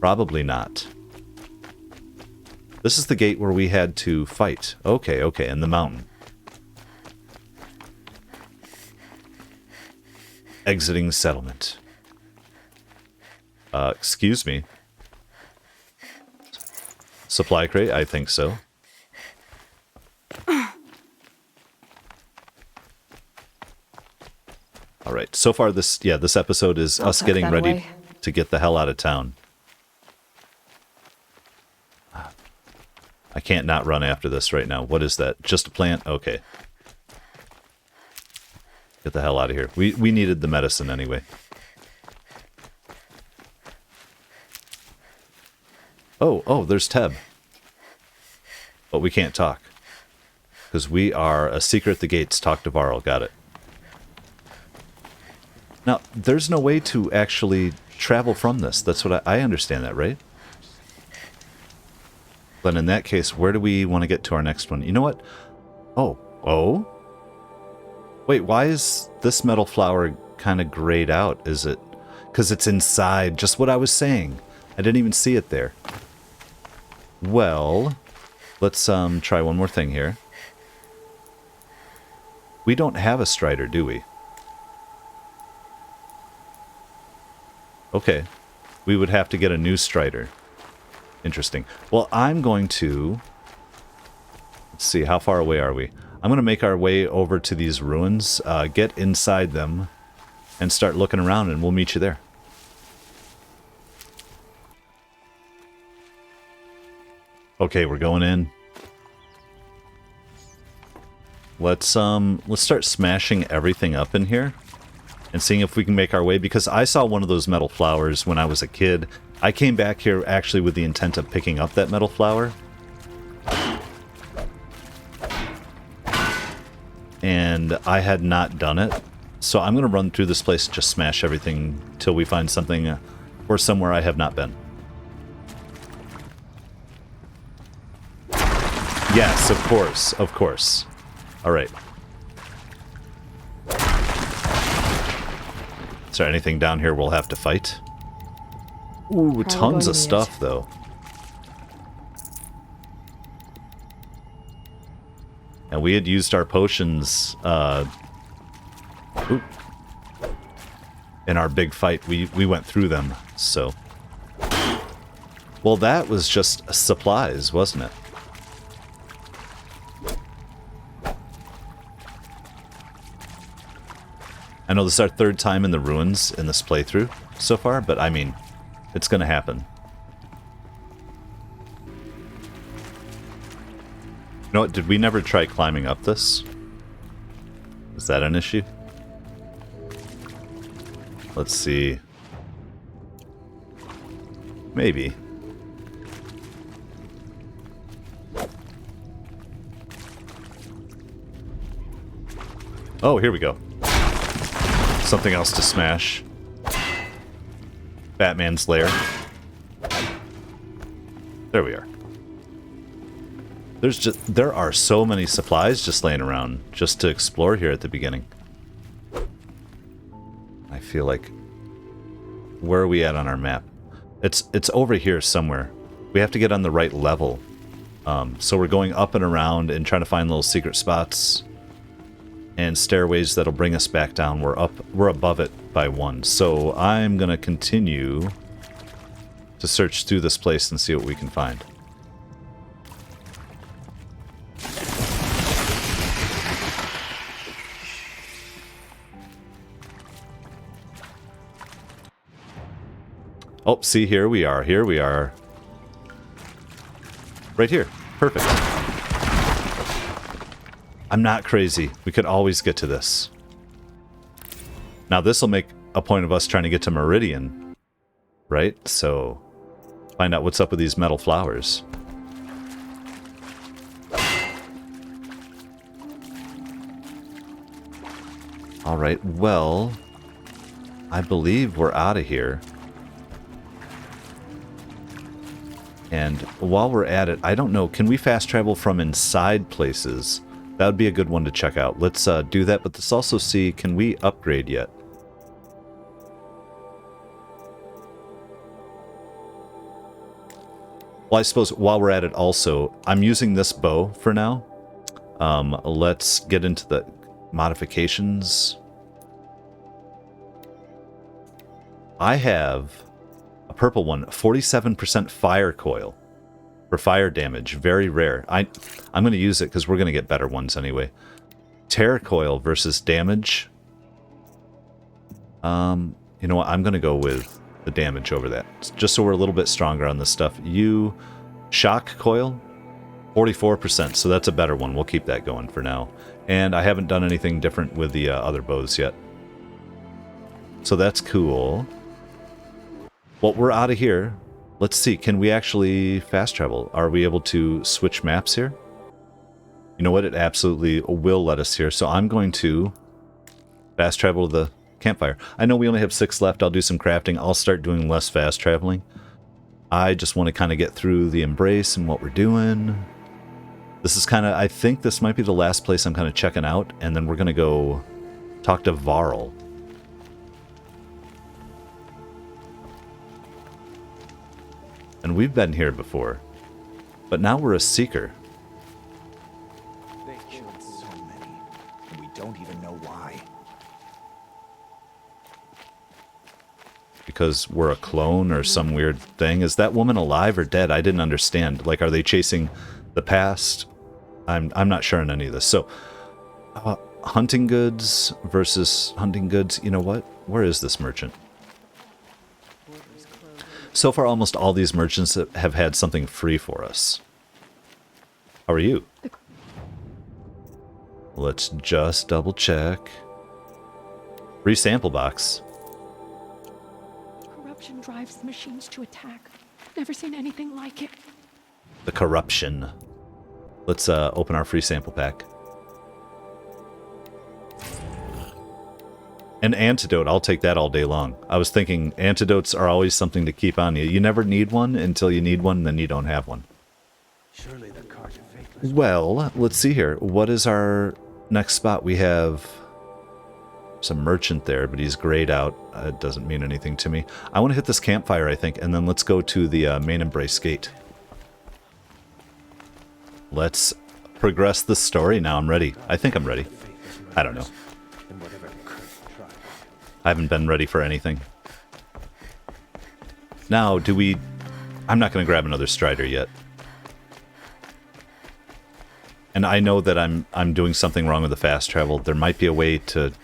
Probably not. This is the gate where we had to fight. Okay, okay, in the mountain. Exiting settlement. Excuse me. Supply crate? I think so. Alright, so far this episode is us getting ready to get the hell out of town. I can't not run after this right now. What is that? Just a plant? Okay. Get the hell out of here. We needed the medicine anyway. Oh, there's Teb. But we can't talk. Because we are a secret at the gates. Talk to Varl. Got it. Now, there's no way to actually travel from this. That's what I understand that, right? Then in that case, where do we want to get to our next one? You know what? Oh? Wait, why is this metal flower kind of grayed out? Is it because it's inside? Just what I was saying. I didn't even see it there. Well, let's try one more thing here. We don't have a strider, do we? Okay. We would have to get a new strider. Interesting. Well, I'm going to... Let's see, how far away are we? I'm going to make our way over to these ruins, get inside them, and start looking around, and we'll meet you there. Okay, we're going in. Let's start smashing everything up in here and seeing if we can make our way, because I saw one of those metal flowers when I was a kid. I came back here actually with the intent of picking up that metal flower. And I had not done it. So I'm going to run through this place and just smash everything till we find something or somewhere I have not been. Yes, of course, of course. All right. Is there anything down here we'll have to fight? Ooh, Probably tons of need it. stuff, though. And we had used our potions in our big fight. We went through them, so... Well, that was just supplies, wasn't it? I know this is our third time in the ruins in this playthrough so far, but I mean, it's gonna happen. You know what, did we never try climbing up this? Is that an issue? Let's see. Maybe. Oh, here we go. Something else to smash. Batman's lair. There we are. There are so many supplies just laying around just to explore here at the beginning. I feel like, where are we at on our map? It's over here somewhere. We have to get on the right level. So we're going up and around and trying to find little secret spots and stairways that'll bring us back down. We're above it by 1. So I'm gonna continue to search through this place and see what we can find. Oh, see, here we are. Here we are. Right here. Perfect. I'm not crazy. We could always get to this. Now, this will make a point of us trying to get to Meridian, right? So, find out what's up with these metal flowers. All right, well, I believe we're out of here. And while we're at it, I don't know, can we fast travel from inside places? That would be a good one to check out. Let's do that, but let's also see, can we upgrade yet? Well, I suppose while we're at it also, I'm using this bow for now. Let's get into the modifications. I have a purple one, 47% fire coil for fire damage. Very rare. I'm going to use it because we're going to get better ones anyway. Terror coil versus damage. You know what? I'm going to go with the damage over that, just so we're a little bit stronger on this stuff. Shock coil, 44%, so that's a better one. We'll keep that going for now. And I haven't done anything different with the other bows yet. So that's cool. Well, we're out of here. Let's see, can we actually fast travel? Are we able to switch maps here? You know what? It absolutely will let us here. So I'm going to fast travel to the campfire. I know we only have 6 left. I'll do some crafting. I'll start doing less fast traveling. I just want to kind of get through the embrace and what we're doing. This is kind of, I think this might be the last place I'm kind of checking out, and then we're going to go talk to Varl. And we've been here before, but now we're a seeker. They killed so many, and we don't even know why. Because we're a clone or some weird thing. Is that woman alive or dead? I didn't understand. Like, are they chasing the past? I'm not sure on any of this. So, hunting goods versus hunting goods. You know what? Where is this merchant? So far, almost all these merchants have had something free for us. How are you? Let's just double check. Free sample box. Corruption drives the machines to attack. Never seen anything like it. The corruption. Let's open our free sample pack. An antidote, I'll take that all day long. I was thinking antidotes are always something to keep on you. You never need one until you need one, then you don't have one. Surely the cards are faithless. Well, let's see here. What is our next spot? We have some merchant there, but he's grayed out. It doesn't mean anything to me. I want to hit this campfire, I think, and then let's go to the main embrace gate. Let's progress the story now. I'm ready. I think I'm ready. I don't know. I haven't been ready for anything. Now, do we... I'm not going to grab another Strider yet. And I know that I'm doing something wrong with the fast travel. There might be a way to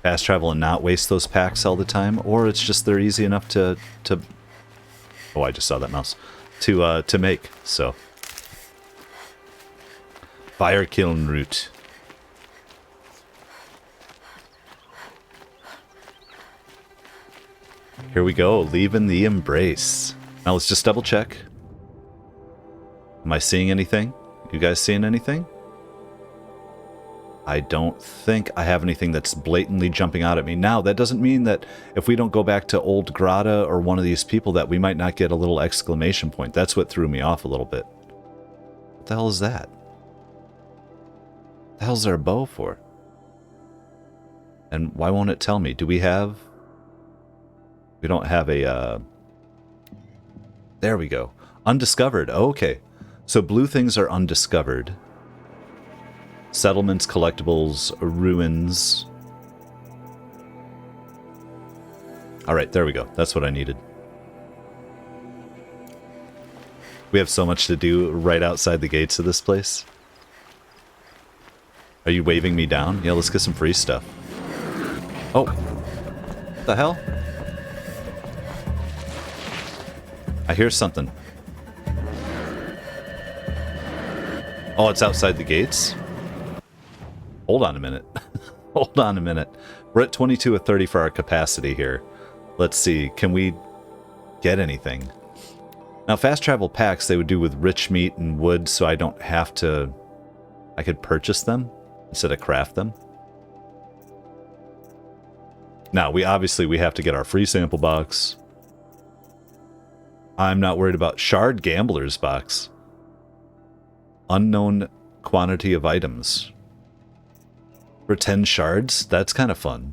fast travel and not waste those packs all the time, or it's just they're easy enough to oh, I just saw that mouse. To make, so. Fire kiln route. Here we go, leaving the embrace. Now let's just double check. Am I seeing anything? You guys seeing anything? I don't think I have anything that's blatantly jumping out at me. Now, that doesn't mean that if we don't go back to Old Grata or one of these people that we might not get a little exclamation point. That's what threw me off a little bit. What the hell is that? What the hell's there a bow for? And why won't it tell me? Do we have... We don't have a... There we go. Undiscovered. Oh, okay. So blue things are undiscovered. Settlements, collectibles, ruins. Alright, there we go. That's what I needed. We have so much to do right outside the gates of this place. Are you waving me down? Yeah, let's get some free stuff. Oh. What the hell? I hear something. Oh, it's outside the gates? Hold on a minute. Hold on a minute. We're at 22 of 30 for our capacity here. Let's see. Can we get anything? Now, fast travel packs, they would do with rich meat and wood, so I don't have to... I could purchase them instead of craft them. Now, we have to get our free sample box. I'm not worried about Shard Gambler's box. Unknown quantity of items. For 10 shards? That's kind of fun.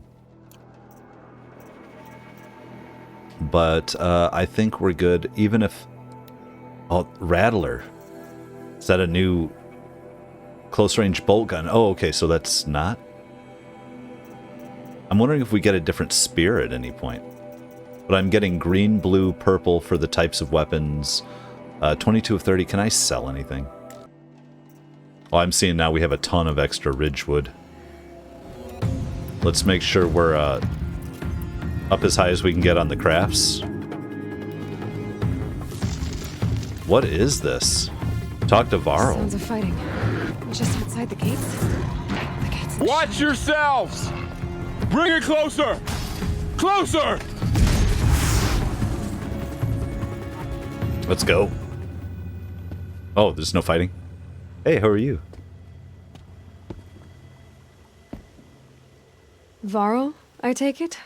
But I think we're good, even if... Oh, Rattler. Is that a new close-range bolt gun? Oh, okay, so that's not... I'm wondering if we get a different spear at any point. But I'm getting green, blue, purple for the types of weapons. 22 of 30. Can I sell anything? Oh, I'm seeing now we have a ton of extra ridgewood. Let's make sure we're up as high as we can get on the crafts. What is this? Talk to Varl. Sounds of fighting. Just outside the gates. The gates. Watch yourselves! Bring it closer! Closer! Let's go. Oh, there's no fighting. Hey, how are you? Varl, I take it?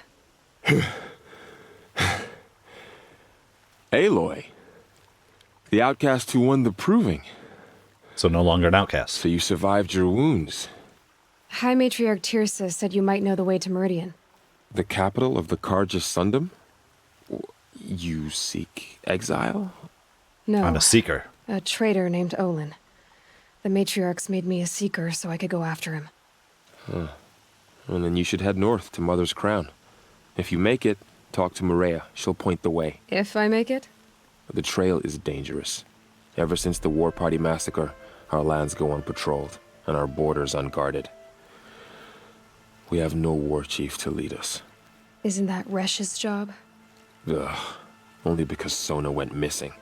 Aloy. The outcast who won the proving. So no longer an outcast. So you survived your wounds. High Matriarch Tirsa said you might know the way to Meridian. The capital of the Carja Sundom? You seek exile? No. I'm a seeker. A traitor named Olin. The Matriarchs made me a seeker so I could go after him. Huh. Well, then you should head north to Mother's Crown. If you make it, talk to Maria. She'll point the way. If I make it? The trail is dangerous. Ever since the War Party massacre, our lands go unpatrolled, and our borders unguarded. We have no war chief to lead us. Isn't that Resh's job? Ugh. Only because Sona went missing.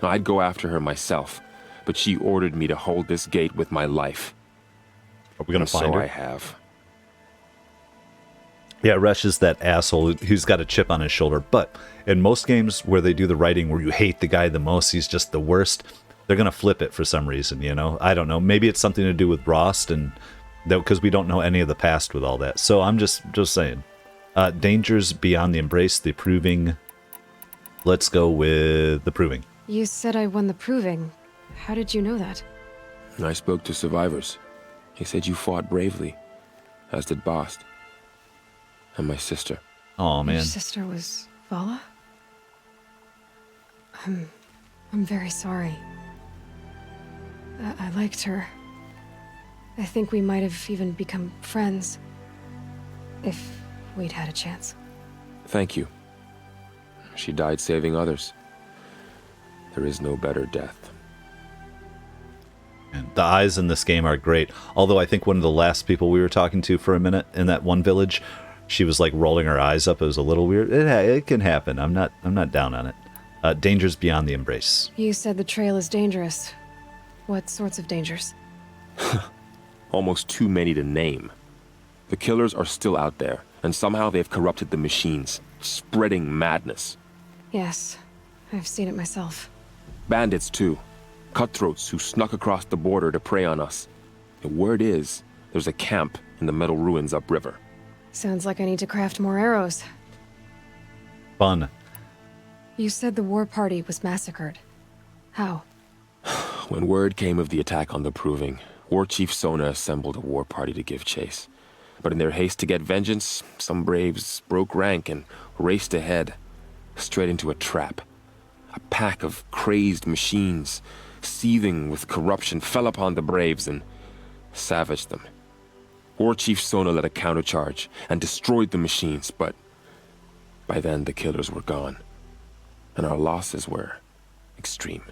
I'd go after her myself, but she ordered me to hold this gate with my life. Are we gonna find so her? I have. Yeah, Resh is that asshole who's got a chip on his shoulder. But in most games where they do the writing where you hate the guy the most, he's just the worst, they're going to flip it for some reason, you know? I don't know. Maybe it's something to do with Rost and because we don't know any of the past with all that. So I'm just saying. Dangers beyond the embrace, the proving. Let's go with the proving. You said I won the proving. How did you know that? I spoke to survivors. He said you fought bravely, as did Bost. And my sister. Oh man. Your sister was Vala? I'm very sorry. I liked her. I think we might have even become friends. If we'd had a chance. Thank you. She died saving others. There is no better death. And the eyes in this game are great. Although I think one of the last people we were talking to for a minute in that one village, she was like rolling her eyes up. It was a little weird. It can happen. I'm not down on it. Dangers beyond the embrace. You said the trail is dangerous. What sorts of dangers? Almost too many to name. The killers are still out there, and somehow they've corrupted the machines, spreading madness. Yes, I've seen it myself. Bandits, too. Cutthroats who snuck across the border to prey on us. The word is, there's a camp in the metal ruins upriver. Sounds like I need to craft more arrows. Fun. You said the war party was massacred. How? When word came of the attack on the Proving, War Chief Sona assembled a war party to give chase. But in their haste to get vengeance, some braves broke rank and raced ahead, straight into a trap. A pack of crazed machines, seething with corruption, fell upon the braves and savaged them. War Chief Sona led a countercharge and destroyed the machines, but by then the killers were gone, and our losses were extreme.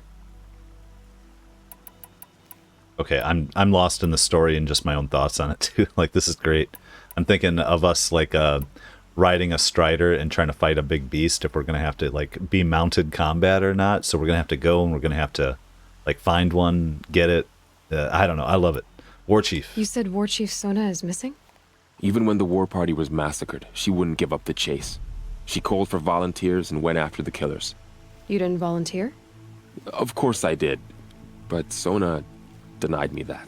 Okay, I'm lost in the story and just my own thoughts on it too. Like, this is great. I'm thinking of us like riding a strider and trying to fight a big beast, if we're gonna have to like be mounted combat or not. So we're gonna have to go and we're gonna have to like find one, get it. I don't know. I love it. War Chief. You said War Chief Sona is missing? Even when the war party was massacred, she wouldn't give up the chase. She called for volunteers and went after the killers. You didn't volunteer? Of course I did, but Sona denied me that.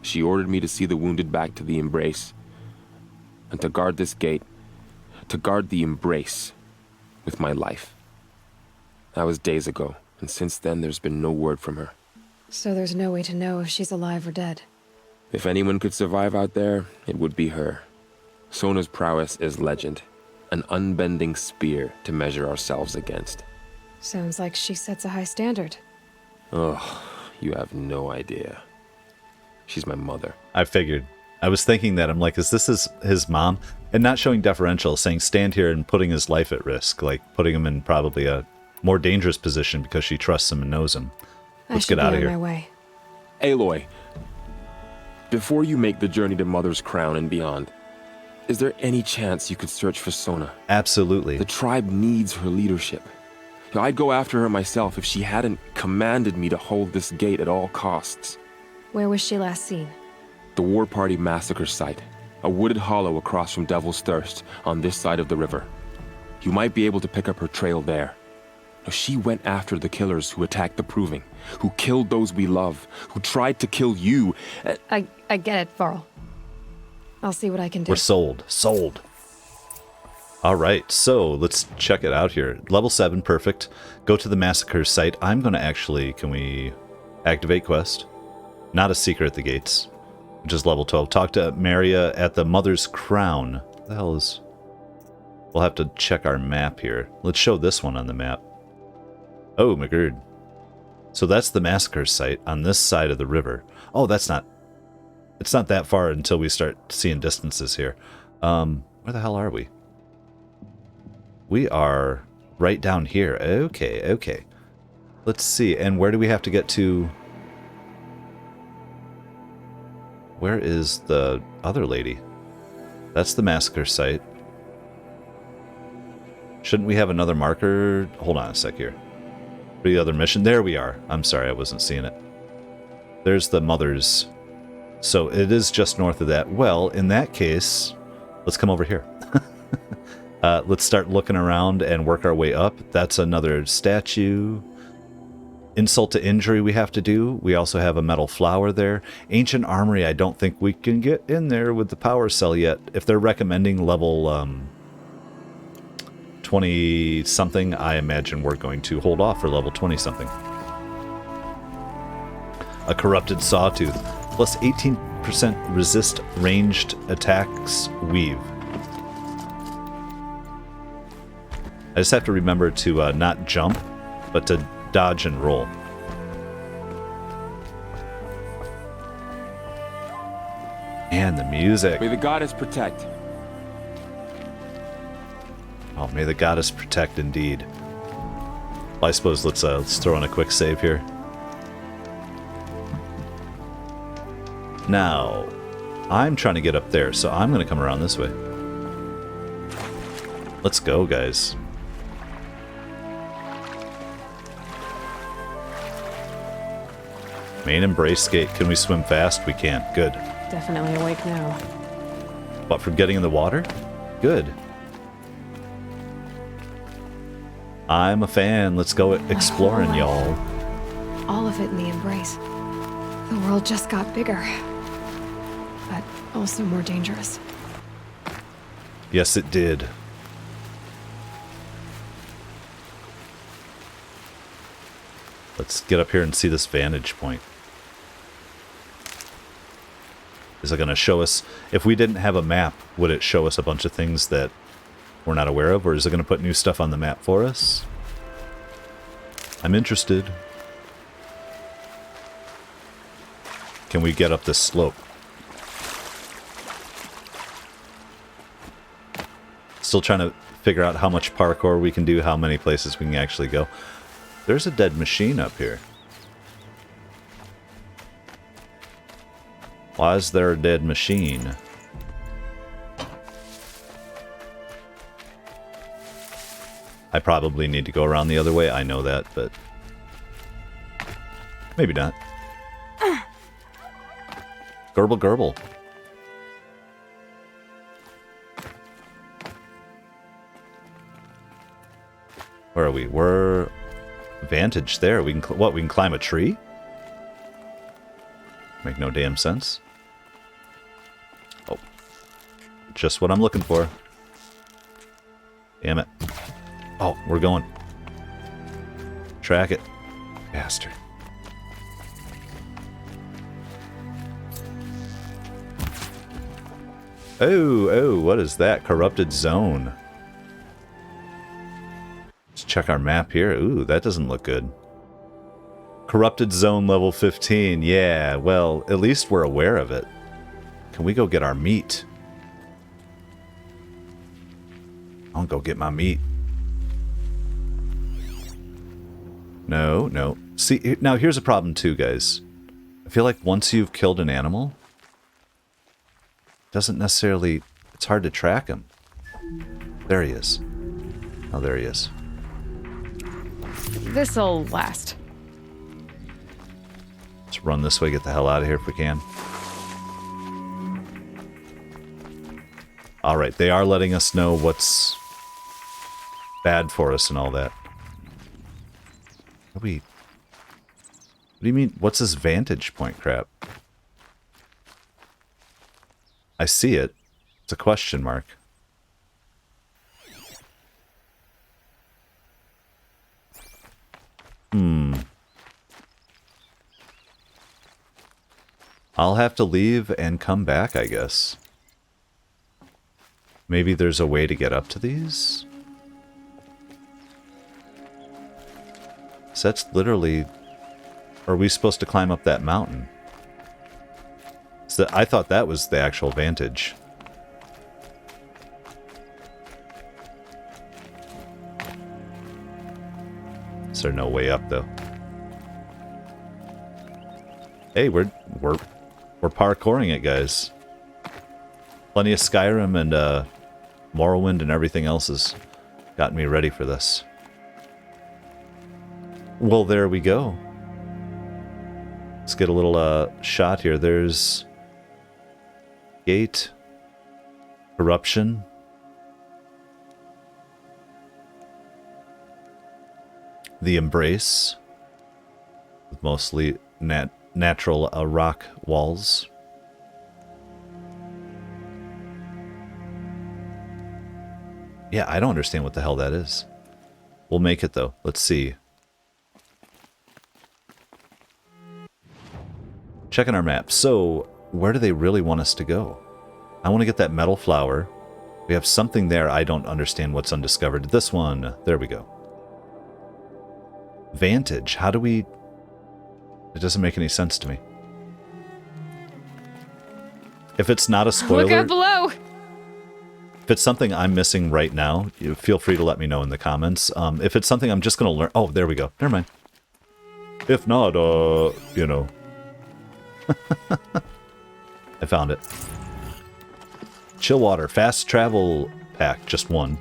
She ordered me to see the wounded back to the embrace, and to guard this gate, to guard the embrace with my life. That was days ago, and since then there's been no word from her. So there's no way to know if she's alive or dead. If anyone could survive out there, it would be her. Sona's prowess is legend, an unbending spear to measure ourselves against. Sounds like she sets a high standard. Ugh, you have no idea. She's my mother. I figured. I was thinking that. I'm like, is this his mom? And not showing deferential, saying stand here and putting his life at risk, like putting him in probably a more dangerous position because she trusts him and knows him. Let's get out of here. I should be on my way. Aloy, before you make the journey to Mother's Crown and beyond, is there any chance you could search for Sona? Absolutely. The tribe needs her leadership. I'd go after her myself if she hadn't commanded me to hold this gate at all costs. Where was she last seen? The War Party massacre site, a wooded hollow across from Devil's Thirst on this side of the river. You might be able to pick up her trail there. Now, she went after the killers who attacked the Proving, who killed those we love, who tried to kill you. I get it, Varl. I'll see what I can do. We're sold. Sold. All right, so let's check it out here. Level 7, perfect. Go to the massacre site. I'm going to actually, can we activate quest? Not a seeker at the gates, which is level 12. Talk to Maria at the Mother's Crown. What the hell is... We'll have to check our map here. Let's show this one on the map. Oh, McGird. So that's the massacre site on this side of the river. Oh, that's not... It's not that far until we start seeing distances here. Where the hell are we? We are right down here. Okay, okay. Let's see. And where do we have to get to? Where is the other lady? That's the massacre site. Shouldn't we have another marker? Hold on a sec here. For the other mission. There we are. I'm sorry, I wasn't seeing it. There's the mother's. So it is just north of that. Well, in that case, let's come over here. Let's start looking around and work our way up. That's another statue. Insult to injury we have to do. We also have a metal flower there. Ancient armory, I don't think we can get in there with the power cell yet. If they're recommending level 20 something, I imagine we're going to hold off for level 20 something. A corrupted sawtooth, plus 18% resist ranged attacks weave. I just have to remember to not jump, but to dodge and roll. And the music. May the goddess protect. Oh, may the goddess protect indeed. Well, I suppose let's throw in a quick save here. Now, I'm trying to get up there, so I'm going to come around this way. Let's go, guys. Main embrace gate. Can we swim fast? We can't. Good. Definitely awake now. What, from getting in the water? Good. I'm a fan. Let's go exploring, y'all. All of it in the embrace. The world just got bigger. But also more dangerous. Yes, it did. Let's get up here and see this vantage point. Is it going to show us... If we didn't have a map, would it show us a bunch of things that we're not aware of? Or is it going to put new stuff on the map for us? I'm interested. Can we get up this slope? Still trying to figure out how much parkour we can do, how many places we can actually go. There's a dead machine up here. Why is there a dead machine? I probably need to go around the other way. I know that, but maybe not. Gerbil, gerbil. Where are we? We're Vantage there. We can what? We can climb a tree? Make no damn sense. Oh, just what I'm looking for. Damn it! Oh, we're going. Track it, bastard. Oh, what is that? Corrupted zone. Let's check our map here. Ooh, that doesn't look good. Corrupted zone level 15. Yeah, well, at least we're aware of it. Can we go get our meat? I'll go get my meat. No. See, now here's a problem too, guys. I feel like once you've killed an animal, doesn't necessarily... It's hard to track him. There he is. Oh, there he is. This'll last. Let's run this way, get the hell out of here if we can. Alright, they are letting us know what's bad for us and all that. What do you mean? What's this vantage point crap? I see it. It's a question mark. I'll have to leave and come back, I guess. Maybe there's a way to get up to these? So that's literally... Are we supposed to climb up that mountain? So I thought that was the actual vantage. Is there no way up, though? Hey, we're parkouring it, guys. Plenty of Skyrim and Morrowind and everything else has gotten me ready for this. Well, there we go. Let's get a little shot here. There's gate, corruption, the embrace. with mostly natural rock walls. Yeah, I don't understand what the hell that is. We'll make it though. Let's see. Checking our map. So, where do they really want us to go? I want to get that metal flower. We have something there. I don't understand what's undiscovered. This one. There we go. Vantage. How do we... It doesn't make any sense to me. If it's not a spoiler... Look out below! If it's something I'm missing right now, you feel free to let me know in the comments. If it's something I'm just going to learn... Oh, there we go. Never mind. If not, you know... I found it. Chill water. Fast travel pack. Just one.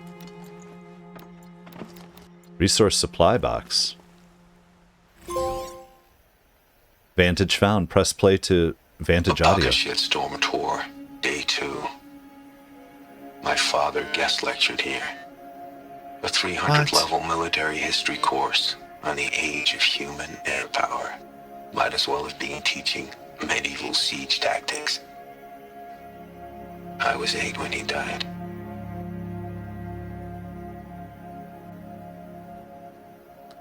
Resource supply box. Vantage found. Press play to Vantage audio. Shitstorm tour. Day 2. My father guest lectured here. A 300-level military history course on the age of human air power. Might as well have been teaching medieval siege tactics. I was 8 when he died.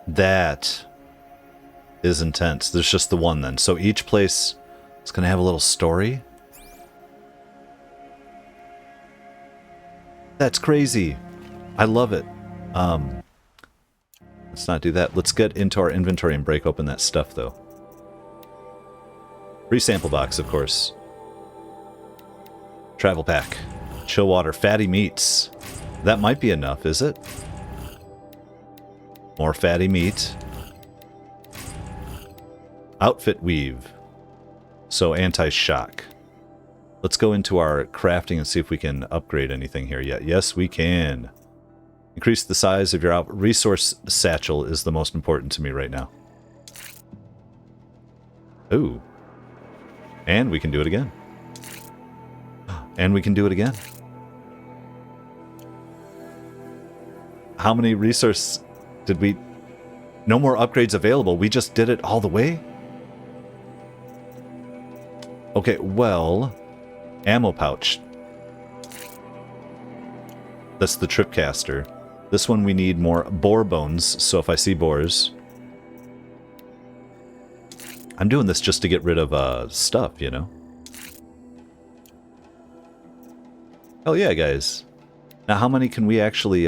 That is intense. There's just the one then. So each place is going to have a little story. That's crazy. I love it. Let's not do that. Let's get into our inventory and break open that stuff, though. Free sample box, of course. Travel pack. Chill water. Fatty meats. That might be enough, is it? More fatty meat. Outfit weave. So anti-shock. Let's go into our crafting and see if we can upgrade anything here yet. Yes, we can. Increase the size of your resource satchel is the most important to me right now. Ooh. And we can do it again. And we can do it again. How many resource did we... No more upgrades available. We just did it all the way? Okay, well... Ammo pouch. That's the tripcaster. This one we need more boar bones, so if I see boars... I'm doing this just to get rid of stuff, you know? Hell yeah, guys. Now how many can we actually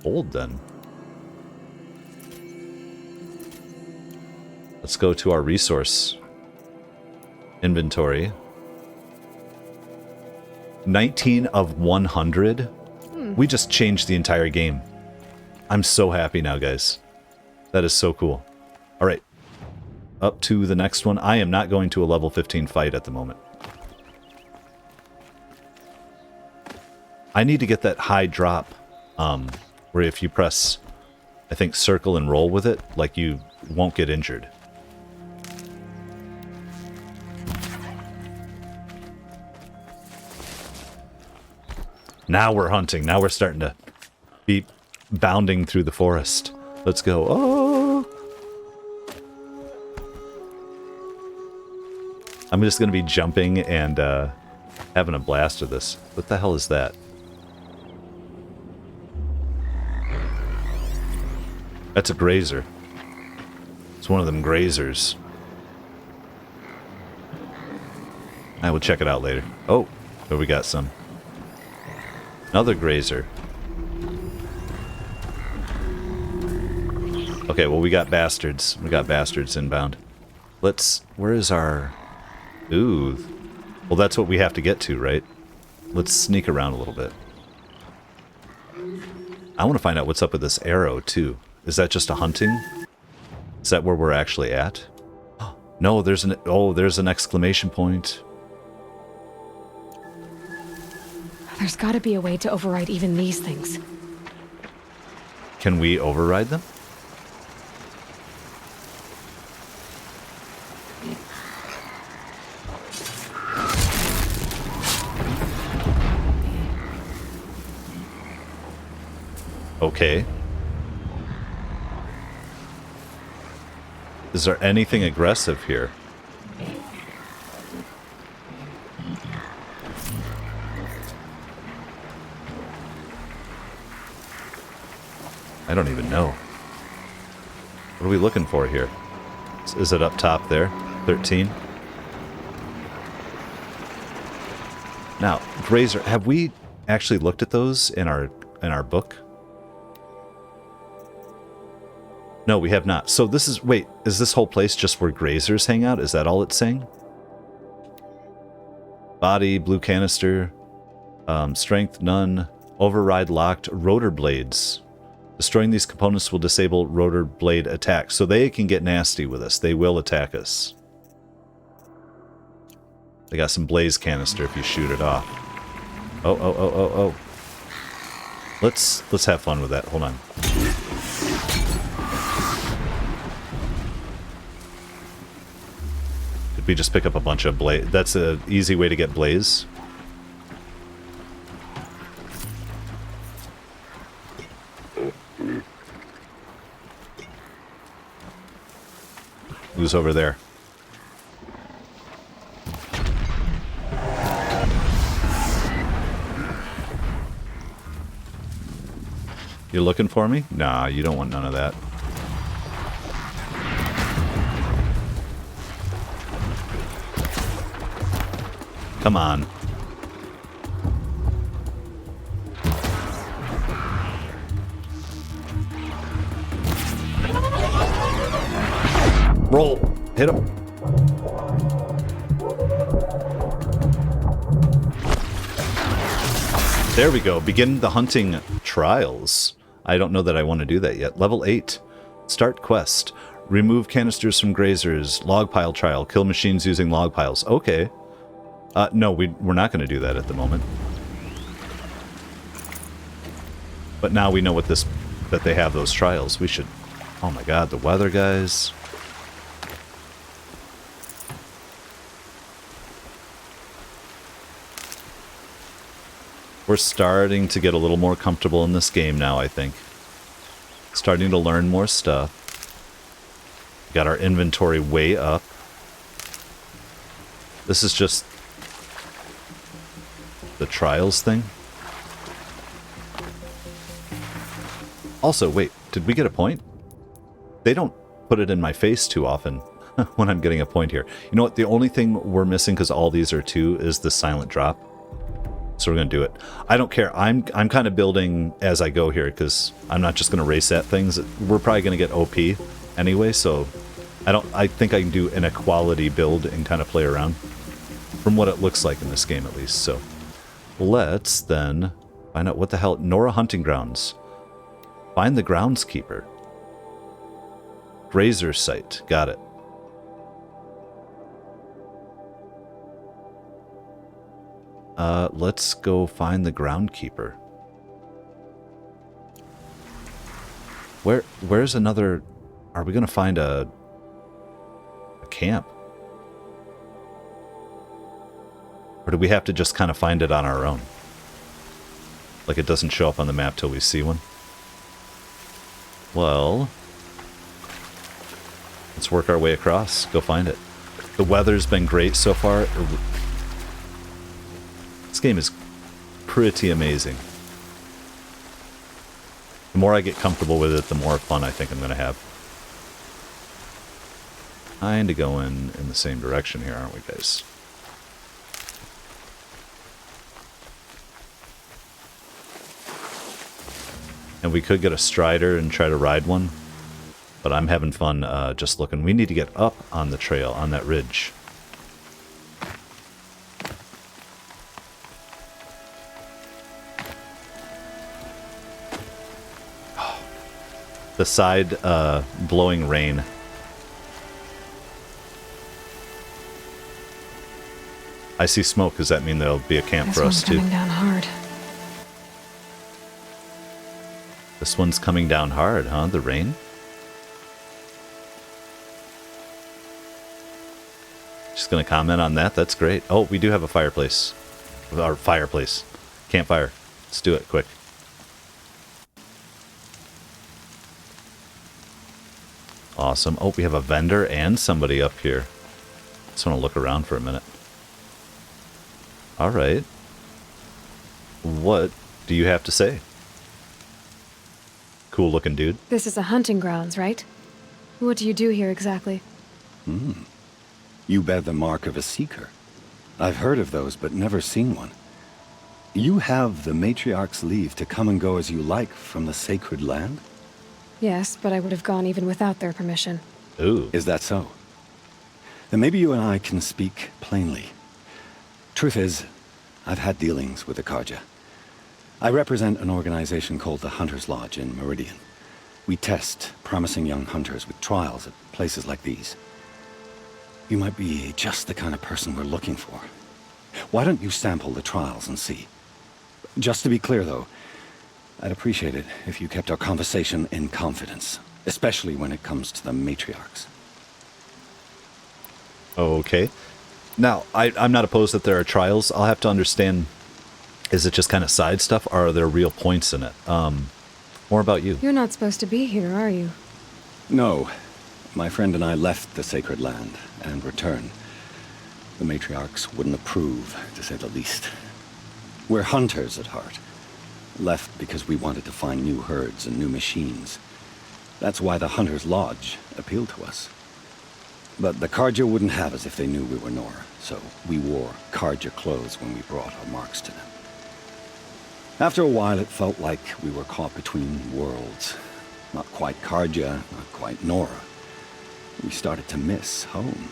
hold then? Let's go to our resource inventory. 19 of 100. We just changed the entire game. I'm so happy now, guys. That is so cool. All right. Up to the next one. I am not going to a level 15 fight at the moment. I need to get that high drop, where if you press, I think, circle and roll with it, like you won't get injured. Now we're hunting. Now we're starting to be bounding through the forest. Let's go. Oh! I'm just going to be jumping and having a blast with this. What the hell is that? That's a grazer. It's one of them grazers. I will check it out later. Oh, there we got some. Another grazer. Okay, well, we got bastards. We got bastards inbound. Let's... Where is our... Ooh. Well, that's what we have to get to, right? Let's sneak around a little bit. I want to find out what's up with this arrow, too. Is that just a hunting? Is that where we're actually at? No, there's an... Oh, there's an exclamation point. There's gotta be a way to override even these things. Can we override them? Okay. Is there anything aggressive here? I don't even know. What are we looking for here? Is it up top there? 13? Now, Grazer, have we actually looked at those in our book? No, we have not. So this is... Wait, is this whole place just where grazers hang out? Is that all it's saying? Body, blue canister, strength, none, override locked, rotor blades. Destroying these components will disable rotor blade attacks. So they can get nasty with us. They will attack us. They got some blaze canister if you shoot it off. Oh. Let's have fun with that. Hold on. Did we just pick up a bunch of blaze? That's an easy way to get blaze. Who's over there? You looking for me? Nah, you don't want none of that. Come on. Roll. Hit him. There we go. Begin the hunting trials. I don't know that I want to do that yet. Level 8. Start quest. Remove canisters from grazers. Log pile trial. Kill machines using log piles. Okay. No, we're not going to do that at the moment. But now we know what that they have those trials. We should... Oh my god, the weather, guys. We're starting to get a little more comfortable in this game now, I think. Starting to learn more stuff. Got our inventory way up. This is just the trials thing. Also, wait, did we get a point? They don't put it in my face too often when I'm getting a point here. You know what? The only thing we're missing, because all these are 2, is the silent drop. So we're going to do it. I don't care. I'm kind of building as I go here, because I'm not just going to race at things. We're probably going to get OP anyway, so I think I can do an equality build and kind of play around. From what it looks like in this game, at least. So let's then find out what the hell... Nora Hunting Grounds. Find the groundskeeper. Grazer site. Got it. Let's go find the groundkeeper. Where's another... Are we going to find a camp? Or do we have to just kind of find it on our own? Like it doesn't show up on the map till we see one? Well... Let's work our way across. Go find it. The weather's been great so far. This game is pretty amazing. The more I get comfortable with it, the more fun I think I'm going to have. Kind of going in the same direction here, aren't we, guys? And we could get a strider and try to ride one. But I'm having fun just looking. We need to get up on the trail, on that ridge. The side blowing rain. I see smoke. Does that mean there'll be a camp for us too? This one's coming down hard. This one's coming down hard, huh? The rain? Just gonna comment on that. That's great. Oh, we do have a fireplace. Our fireplace. Campfire. Let's do it quick. Awesome. Oh, we have a vendor and somebody up here. Just want to look around for a minute. All right. What do you have to say? Cool looking dude. This is a hunting grounds, right? What do you do here exactly? You bear the mark of a seeker. I've heard of those, but never seen one. You have the matriarch's leave to come and go as you like from the sacred land? Yes, but I would have gone even without their permission. Ooh. Is that so? Then maybe you and I can speak plainly. Truth is, I've had dealings with the Karja. I represent an organization called the Hunter's Lodge in Meridian. We test promising young hunters with trials at places like these. You might be just the kind of person we're looking for. Why don't you sample the trials and see? Just to be clear, though, I'd appreciate it if you kept our conversation in confidence, especially when it comes to the matriarchs. Okay. Now, I'm not opposed that there are trials. I'll have to understand, is it just kind of side stuff, or are there real points in it? More about you. You're not supposed to be here, are you? No. My friend and I left the sacred land and returned. The matriarchs wouldn't approve, to say the least. We're hunters at heart. Left because we wanted to find new herds and new machines. That's why the Hunter's Lodge appealed to us. But the Karja wouldn't have us if they knew we were Nora, so we wore Karja clothes when we brought our marks to them. After a while, it felt like we were caught between worlds. Not quite Karja, not quite Nora. We started to miss home.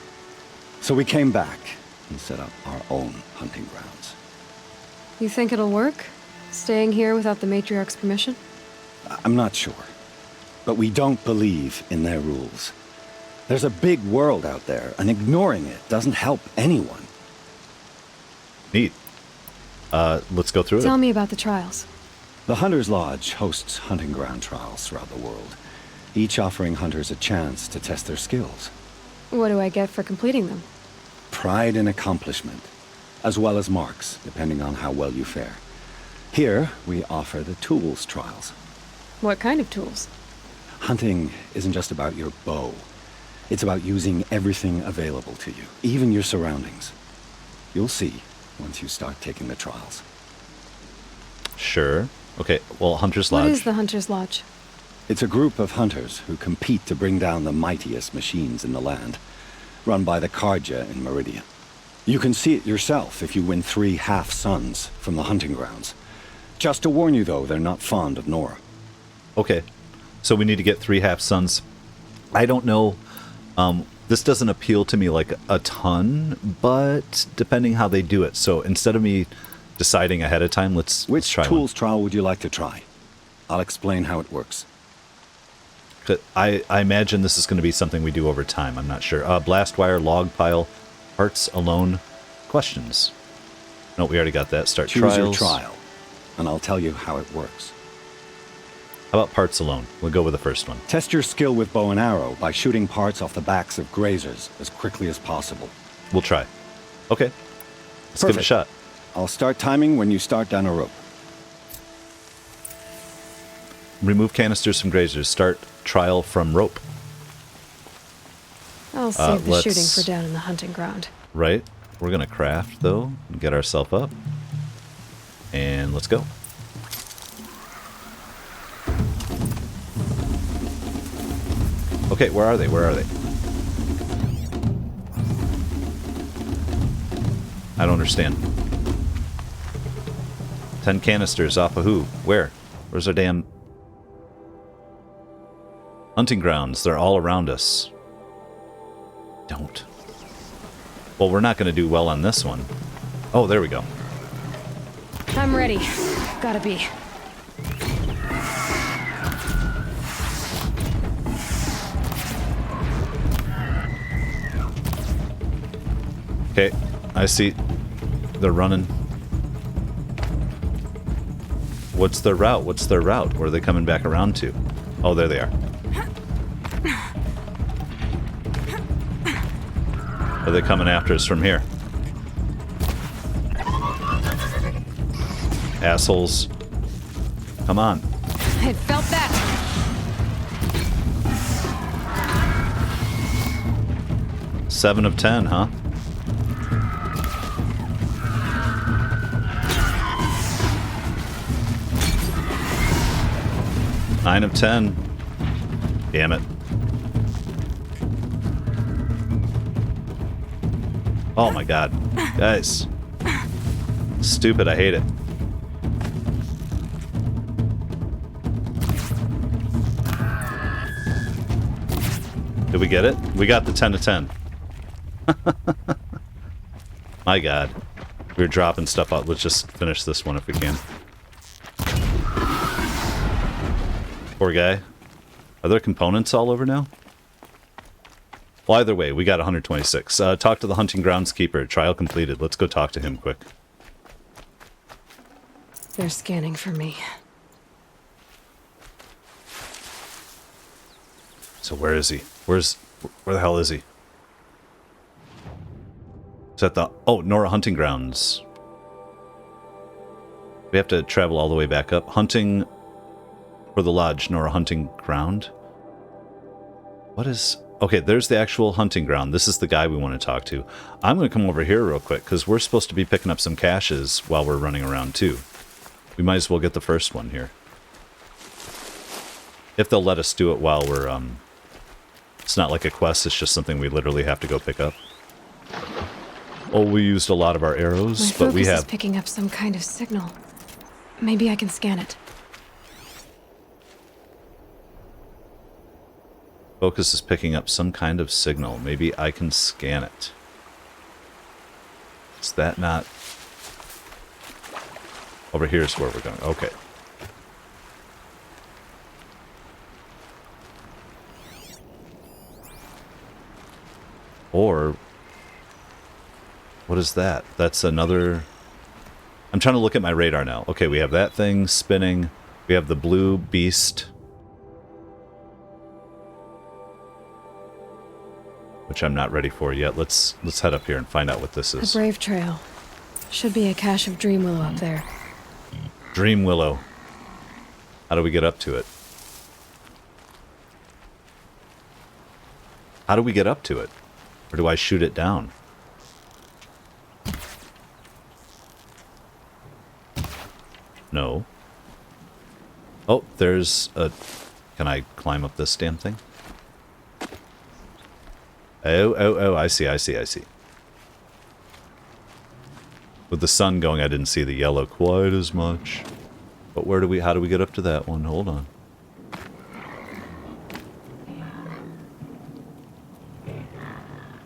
So we came back and set up our own hunting grounds. You think it'll work? Staying here without the matriarch's permission? I'm not sure. But we don't believe in their rules. There's a big world out there, and ignoring it doesn't help anyone. Neat. Let's go through it. Tell me about the trials. The Hunter's Lodge hosts hunting ground trials throughout the world, each offering hunters a chance to test their skills. What do I get for completing them? Pride in accomplishment, as well as marks, depending on how well you fare. Here, we offer the tools trials. What kind of tools? Hunting isn't just about your bow. It's about using everything available to you, even your surroundings. You'll see once you start taking the trials. Sure. Okay, well, Hunter's Lodge. What is the Hunter's Lodge? It's a group of hunters who compete to bring down the mightiest machines in the land, run by the Karja in Meridian. You can see it yourself if you win 3 half-suns from the hunting grounds. Just to warn you, though, they're not fond of Nora. Okay, so we need to get 3 half-suns. I don't know. This doesn't appeal to me like a ton, but depending how they do it. So instead of me deciding ahead of time, let's try one. Which tools trial would you like to try? I'll explain how it works. I imagine this is going to be something we do over time. I'm not sure. Blast wire, log pile, parts alone, questions. No, we already got that. Start Choose trials. your trial, and I'll tell you how it works. How about parts alone? We'll go with the first one. Test your skill with bow and arrow by shooting parts off the backs of grazers as quickly as possible. We'll try. Okay. Let's give it a shot. I'll start timing when you start down a rope. Remove canisters from grazers. Start trial from rope. I'll save the shooting for down in the hunting ground. Right. We're going to craft, though, and get ourselves up. And let's go. Okay, where are they? Where are they? I don't understand. 10 canisters off of who? Where? Where's our damn... hunting grounds? They're all around us. Don't. Well, we're not going to do well on this one. Oh, there we go. I'm ready. Gotta be. Okay, I see. They're running. What's their route? What's their route? Where are they coming back around to? Oh, there they are. Are they coming after us from here? Assholes. Come on. I felt that. 7 of 10, huh? Nine of 10. Damn it. Oh my god. Guys. Stupid, I hate it. Did we get it? We got the 10 of 10. My god. We're dropping stuff out. Let's just finish this one if we can. Poor guy. Are there components all over now? Well, either way, we got 126. Talk to the hunting groundskeeper. Trial completed. Let's go talk to him quick. They're scanning for me. So where is he? Where the hell is he? Is that the... Oh, Nora Hunting Grounds. We have to travel all the way back up. Hunting for the lodge, Nora Hunting Ground. What is... Okay, there's the actual hunting ground. This is the guy we want to talk to. I'm going to come over here real quick, because we're supposed to be picking up some caches while we're running around, too. We might as well get the first one here. If they'll let us do it while we're... It's not like a quest, it's just something we literally have to go pick up. Oh, we used a lot of our arrows, but we have... My focus is picking up some kind of signal. Maybe I can scan it. Focus is picking up some kind of signal. Maybe I can scan it. Is that not... Over here is where we're going. Okay. Or... What is that? That's another... I'm trying to look at my radar now. Okay, we have that thing spinning. We have the blue beast. Which I'm not ready for yet. Let's head up here and find out what this is. A brave trail. Should be a cache of dream willow up there. Dream willow. How do we get up to it? How do we get up to it? Or do I shoot it down? No. Oh, there's a... Can I climb up this damn thing? Oh, I see. With the sun going, I didn't see the yellow quite as much. But how do we get up to that one? Hold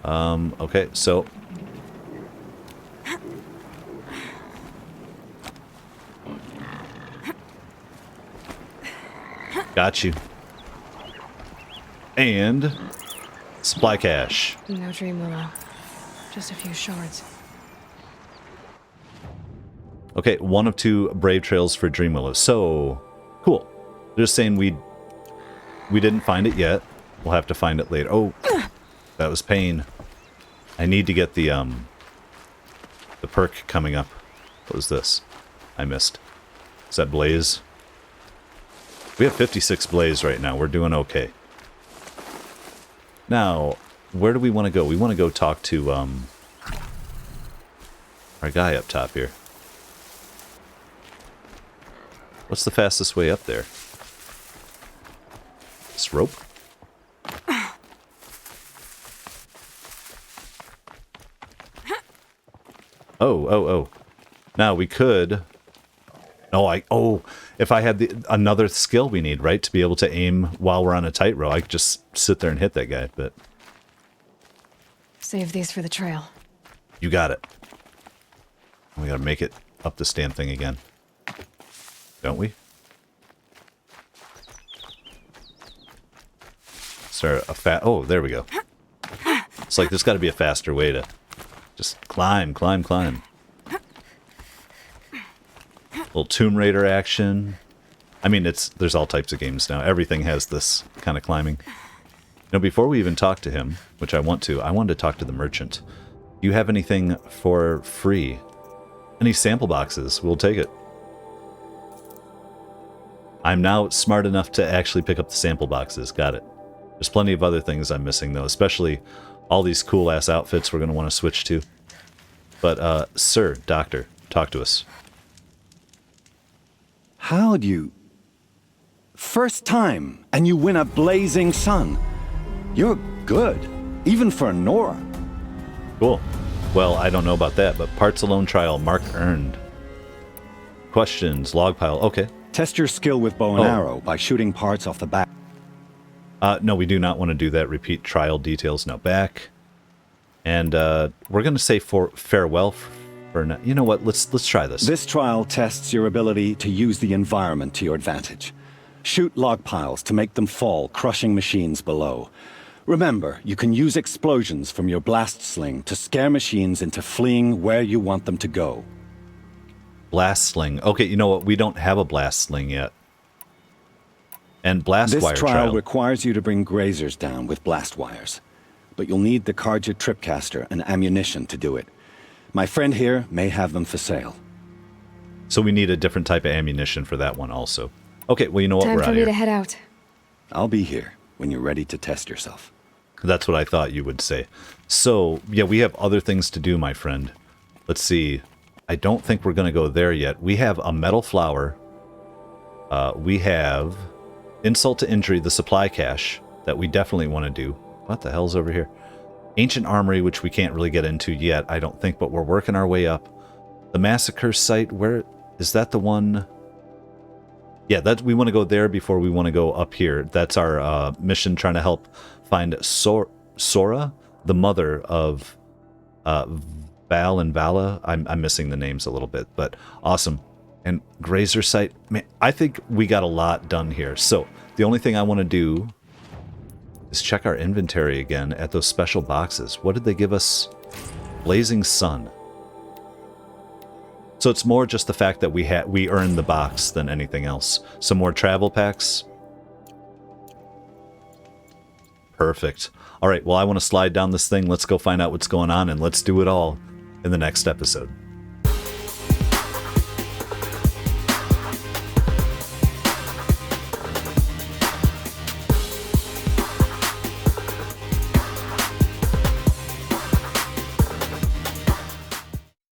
on. Okay, so... Got you. And... Supply cache. No dream willow. Just a few shards. Okay, 1 of 2 brave trails for dream willow. So, cool. They're just saying we didn't find it yet. We'll have to find it later. Oh, that was pain. I need to get the perk coming up. What was this? I missed. Is that blaze? We have 56 blaze right now. We're doing okay. Now, where do we want to go? We want to go talk to our guy up top here. What's the fastest way up there? This rope? Oh. Now we could... if I had another skill we need, right? To be able to aim while we're on a tightrope, I could just sit there and hit that guy, but... Save these for the trail. You got it. We gotta make it up this damn thing again. Don't we? Is there a Oh, there we go. It's like there's gotta be a faster way to just climb. Little Tomb Raider action. I mean, there's all types of games now. Everything has this kind of climbing. Now, before we even talk to him, which I wanted to talk to the merchant. Do you have anything for free? Any sample boxes? We'll take it. I'm now smart enough to actually pick up the sample boxes. Got it. There's plenty of other things I'm missing, though, especially all these cool ass outfits we're going to want to switch to. But, sir, doctor, talk to us. How'd you... First time, and you win a blazing sun. You're good, even for Nora. Cool. Well, I don't know about that, but parts alone trial, mark earned. Questions, log pile, okay. Test your skill with bow and arrow by shooting parts off the back. No, we do not want to do that. Repeat trial details, no back. And we're going to say farewell for now. You know what? Let's try this. This trial tests your ability to use the environment to your advantage. Shoot log piles to make them fall, crushing machines below. Remember, you can use explosions from your blast sling to scare machines into fleeing where you want them to go. Blast sling. Okay, you know what? We don't have a blast sling yet. And blast wire This trial requires you to bring grazers down with blast wires. But you'll need the Carja tripcaster and ammunition to do it. My friend here may have them for sale. So we need a different type of ammunition for that one also. Okay, well, you know what? Time We're for out me here. to head out. I'll be here when you're ready to test yourself. That's what I thought you would say. So, yeah, we have other things to do, my friend. Let's see. I don't think we're going to go there yet. We have a metal flower. We have insult to injury, the supply cache that we definitely want to do. What the hell's over here? Ancient armory, which we can't really get into yet, I don't think, but we're working our way up. The massacre site, where is that the one? Yeah, that we want to go there before we want to go up here. That's our mission, trying to help find Sora, the mother of Val and Vala. I'm missing the names a little bit, but awesome. And grazer site, man, I think we got a lot done here. So the only thing I want to do is check our inventory again at those special boxes. What did they give us? Blazing Sun. So it's more just the fact that we earned the box than anything else. Some more travel packs. Perfect. All right, well, I want to slide down this thing. Let's go find out what's going on, and let's do it all in the next episode.